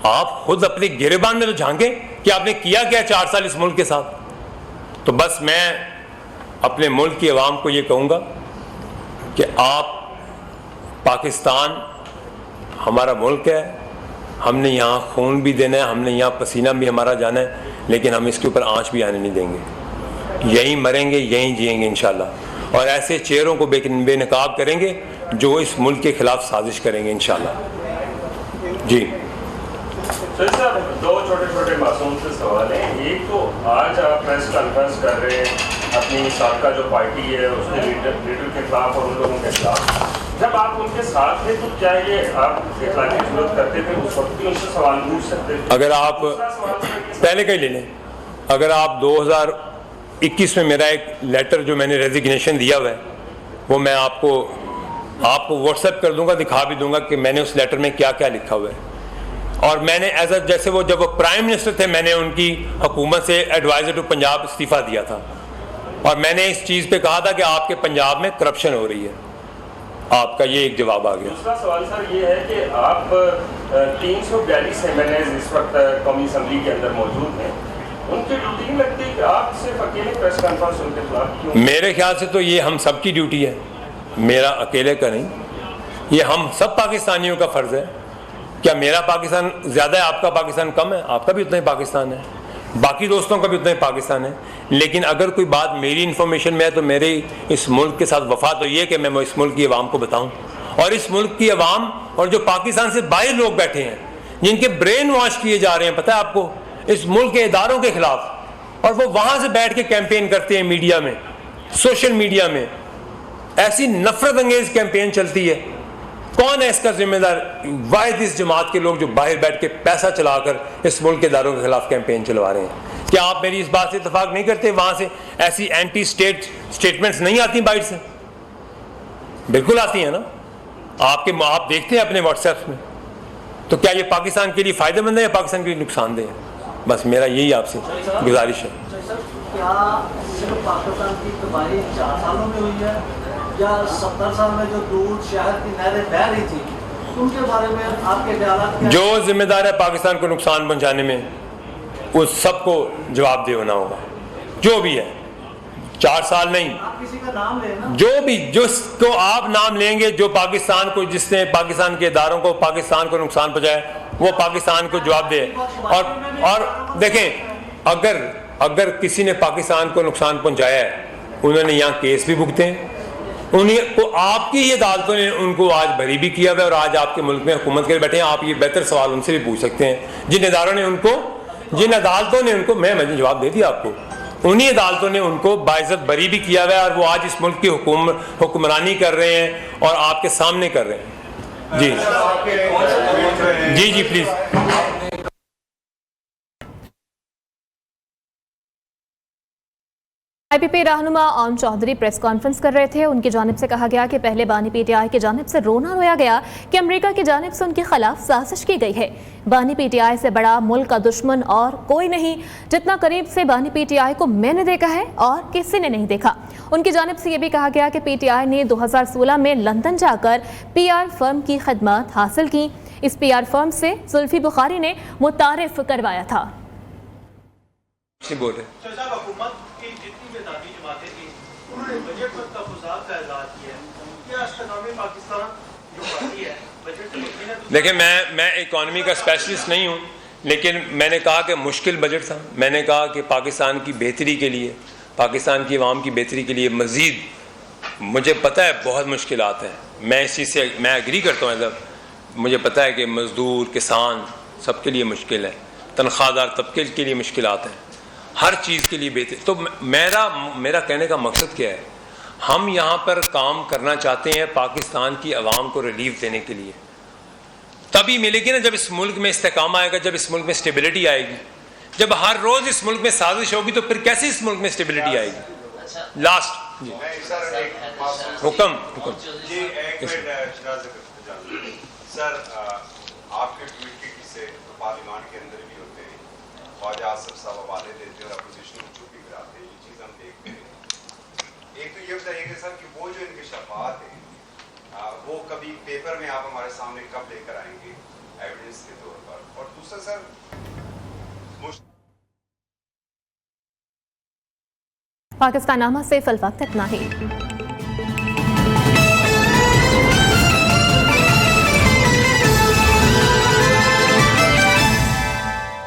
आप खुद अपने गिरेबान में तो झांके कि आपने किया क्या 4 साल इस मुल्क के साथ। तो बस मैं अपने मुल्क की आवाम को ये कहूंगा कि आप, पाकिस्तान हमारा मुल्क है, हमने यहाँ खून भी देना है, हमने यहाँ पसीना भी हमारा जाना है, लेकिन हम इसके ऊपर आंच भी आने नहीं देंगे। यहीं मरेंगे, यहीं जिएंगे इंशाल्लाह, और ऐसे चेहरों को बेनकाब करेंगे जो इस मुल्क के खिलाफ साजिश करेंगे इंशाल्लाह। जी सर साहब, 2 छोटे मासूम से सवाल हैं। एक तो आज आप प्रेस कॉन्फ्रेंस कर रहे हैं अपनी साबका जो पार्टी है उसके लीडर के खिलाफ और उन लोगों के खिलाफ। जब आप उनके साथ थे तो क्या ये आप इखलाकी जरूरत करते थे, उस वक्त भी उनसे सवाल पूछ सकते थे? अगर आप पहले का ही ले लें, अगर आप 2021 में मेरा एक लेटर जो मैंने रेजिग्नेशन दिया हुआ है वो मैं आपको व्हाट्सएप कर दूंगा, दिखा भी दूंगा कि मैंने उस लेटर में क्या क्या लिखा हुआ है। और मैंने जैसे वो जब वो प्राइम मिनिस्टर थे, मैंने उनकी हुकूमत से एडवाइजर टू पंजाब इस्तीफा दिया था, और मैंने इस चीज़ पे कहा था कि आपके पंजाब में करप्शन हो रही है। आपका ये एक जवाब आ गया। दूसरा सवाल सर ये है कि आप 342 MNAs इस वक्त कौमी असम्बली के अंदर मौजूद हैं, उनकी ड्यूटी नहीं लगती कि आप सिर्फ अकेले प्रेस कॉन्फ्रेंस उनके खिलाफ क्यों? मेरे ख्याल से तो ये हम सबकी ड्यूटी है, मेरा अकेले का नहीं, ये हम सब पाकिस्तानियों का फ़र्ज़ है। क्या मेरा पाकिस्तान ज़्यादा है, आपका पाकिस्तान कम है? आपका भी उतना ही पाकिस्तान है, बाकी दोस्तों का भी उतना ही पाकिस्तान है। लेकिन अगर कोई बात मेरी इन्फॉर्मेशन में है तो मेरे इस मुल्क के साथ वफा तो ये कि मैं इस मुल्क की आवाम को बताऊं, और इस मुल्क की आवाम और जो पाकिस्तान से बाहर लोग बैठे हैं जिनके ब्रेन वॉश किए जा रहे हैं, पता है आपको, इस मुल्क के इदारों के खिलाफ, और वो वहां से बैठ के कैंपेन करते हैं मीडिया में, सोशल मीडिया में, ऐसी नफरत अंगेज कैंपेन चलती है। कौन है इसका जिम्मेदार? वाहिद इस जमात के लोग जो बाहर बैठ के पैसा चलाकर इस मुल्क के इदारों के खिलाफ कैंपेन चलवा रहे हैं। क्या आप मेरी इस बात से इत्तेफाक नहीं करते? वहां से ऐसी एंटी स्टेट स्टेटमेंट्स नहीं आती बाइट से? बिल्कुल आती है ना, आप देखते हैं अपने व्हाट्सएप में। तो क्या ये पाकिस्तान के लिए फायदेमंद है या पाकिस्तान के लिए नुकसानदेह है? बस मेरा यही आपसे गुजारिश है। क्या सिर्फ पाकिस्तान की तबाही 4 सालों में हुई है या 70 साल में जो दूध शहर की नहरें बह रही थी उनके बारे में आपके ख्याल क्या? जो जिम्मेदार है पाकिस्तान को नुकसान पहुंचाने में, उस सबको जवाबदेह होना होगा, जो भी है। 4 साल नहीं, आप किसी का नाम लेना, जो भी जिसको आप नाम लेंगे, जो पाकिस्तान को, जिसने पाकिस्तान के इदारों को, पाकिस्तान को नुकसान पहुंचाया, वो पाकिस्तान को जवाब दे। और देखें, अगर किसी ने पाकिस्तान को नुकसान पहुंचाया है, उन्होंने यहाँ केस भी भुगते हैं, उन्हीं को आपकी ही अदालतों ने उनको आज भरी भी किया हुआ है और आज आपके मुल्क में हुकूमत के बैठे हैं। आप ये बेहतर सवाल उनसे भी पूछ सकते हैं, जिन इदारों ने उनको, जिन अदालतों ने उनको, मैंने जवाब दे दिया आपको, उन्हीं अदालतों ने उनको बाइज्जत बरी भी किया हुआ है और वो आज इस मुल्क की हुक्मरानी कर रहे हैं और आपके सामने कर रहे हैं। जी जी प्लीज। आईपीपी रहनुमा आम चौधरी प्रेस कॉन्फ्रेंस कर रहे थे। उनकी जानिब से कहा गया कि पहले बानी पीटीआई की जानिब से रोना रोया गया कि अमेरिका की जानिब से उनके खिलाफ साजिश की गई है। बानी पीटीआई से बड़ा मुल्क का दुश्मन और कोई नहीं। जितना करीब से बानी पीटीआई को मैंने देखा है और किसी ने नहीं देखा। उनकी जानिब से यह भी कहा गया कि पीटीआई ने 2016 में लंदन जाकर पीआर फर्म की खिदमत हासिल की। इस पीआर फर्म से जुल्फी बुखारी ने मुतारिफ करवाया था। बजट पर तहफ़्फ़ुज़ात का ऐलान किया है, क्या इस्तेमाल पाकिस्तान जो पार्टी है बजट में? देखिए, मैं इकॉनमी का स्पेशलिस्ट नहीं हूँ, लेकिन मैंने कहा कि मुश्किल बजट था। मैंने कहा कि पाकिस्तान की बेहतरी के लिए, पाकिस्तान की आवाम की बेहतरी के लिए मज़ीद, मुझे पता है बहुत मुश्किलात हैं, मैं इस चीज़ से मैं एग्री करता हूँ। मतलब मुझे पता है कि मज़दूर, किसान, सबके लिए मुश्किल है, तनख्वाहदार तबके के लिए मुश्किलात हैं, हर चीज़ के लिए बेहतर। तो मेरा कहने का मकसद क्या है? हम यहाँ पर काम करना चाहते हैं पाकिस्तान की आवाम को रिलीफ देने के लिए। तभी मिलेगी ना जब इस मुल्क में इस्तेकाम आएगा, जब इस मुल्क में स्टेबिलिटी आएगी। जब हर रोज़ इस मुल्क में साजिश होगी तो फिर कैसे इस मुल्क में स्टेबिलिटी आएगी? लास्ट जी हुक्म सर, आपके ट्वीट के किस्से तो पार्लियामेंट के अंदर भी होते हैं, ख्वाजा आसिफ साहब हवाले देते हैं और अपोजिशन को चुप भी कराते हैं, ये चीज़ हम देखते हैं। एक तो ये बताइएगा सर कि वो जो इनके शफात है वो कभी पेपर में आप हमारे सामने कब लेकर आएंगे एविडेंस के तौर पर? और दूसरा सर, पाकिस्तान नामा से फिल वक्त इतना ही।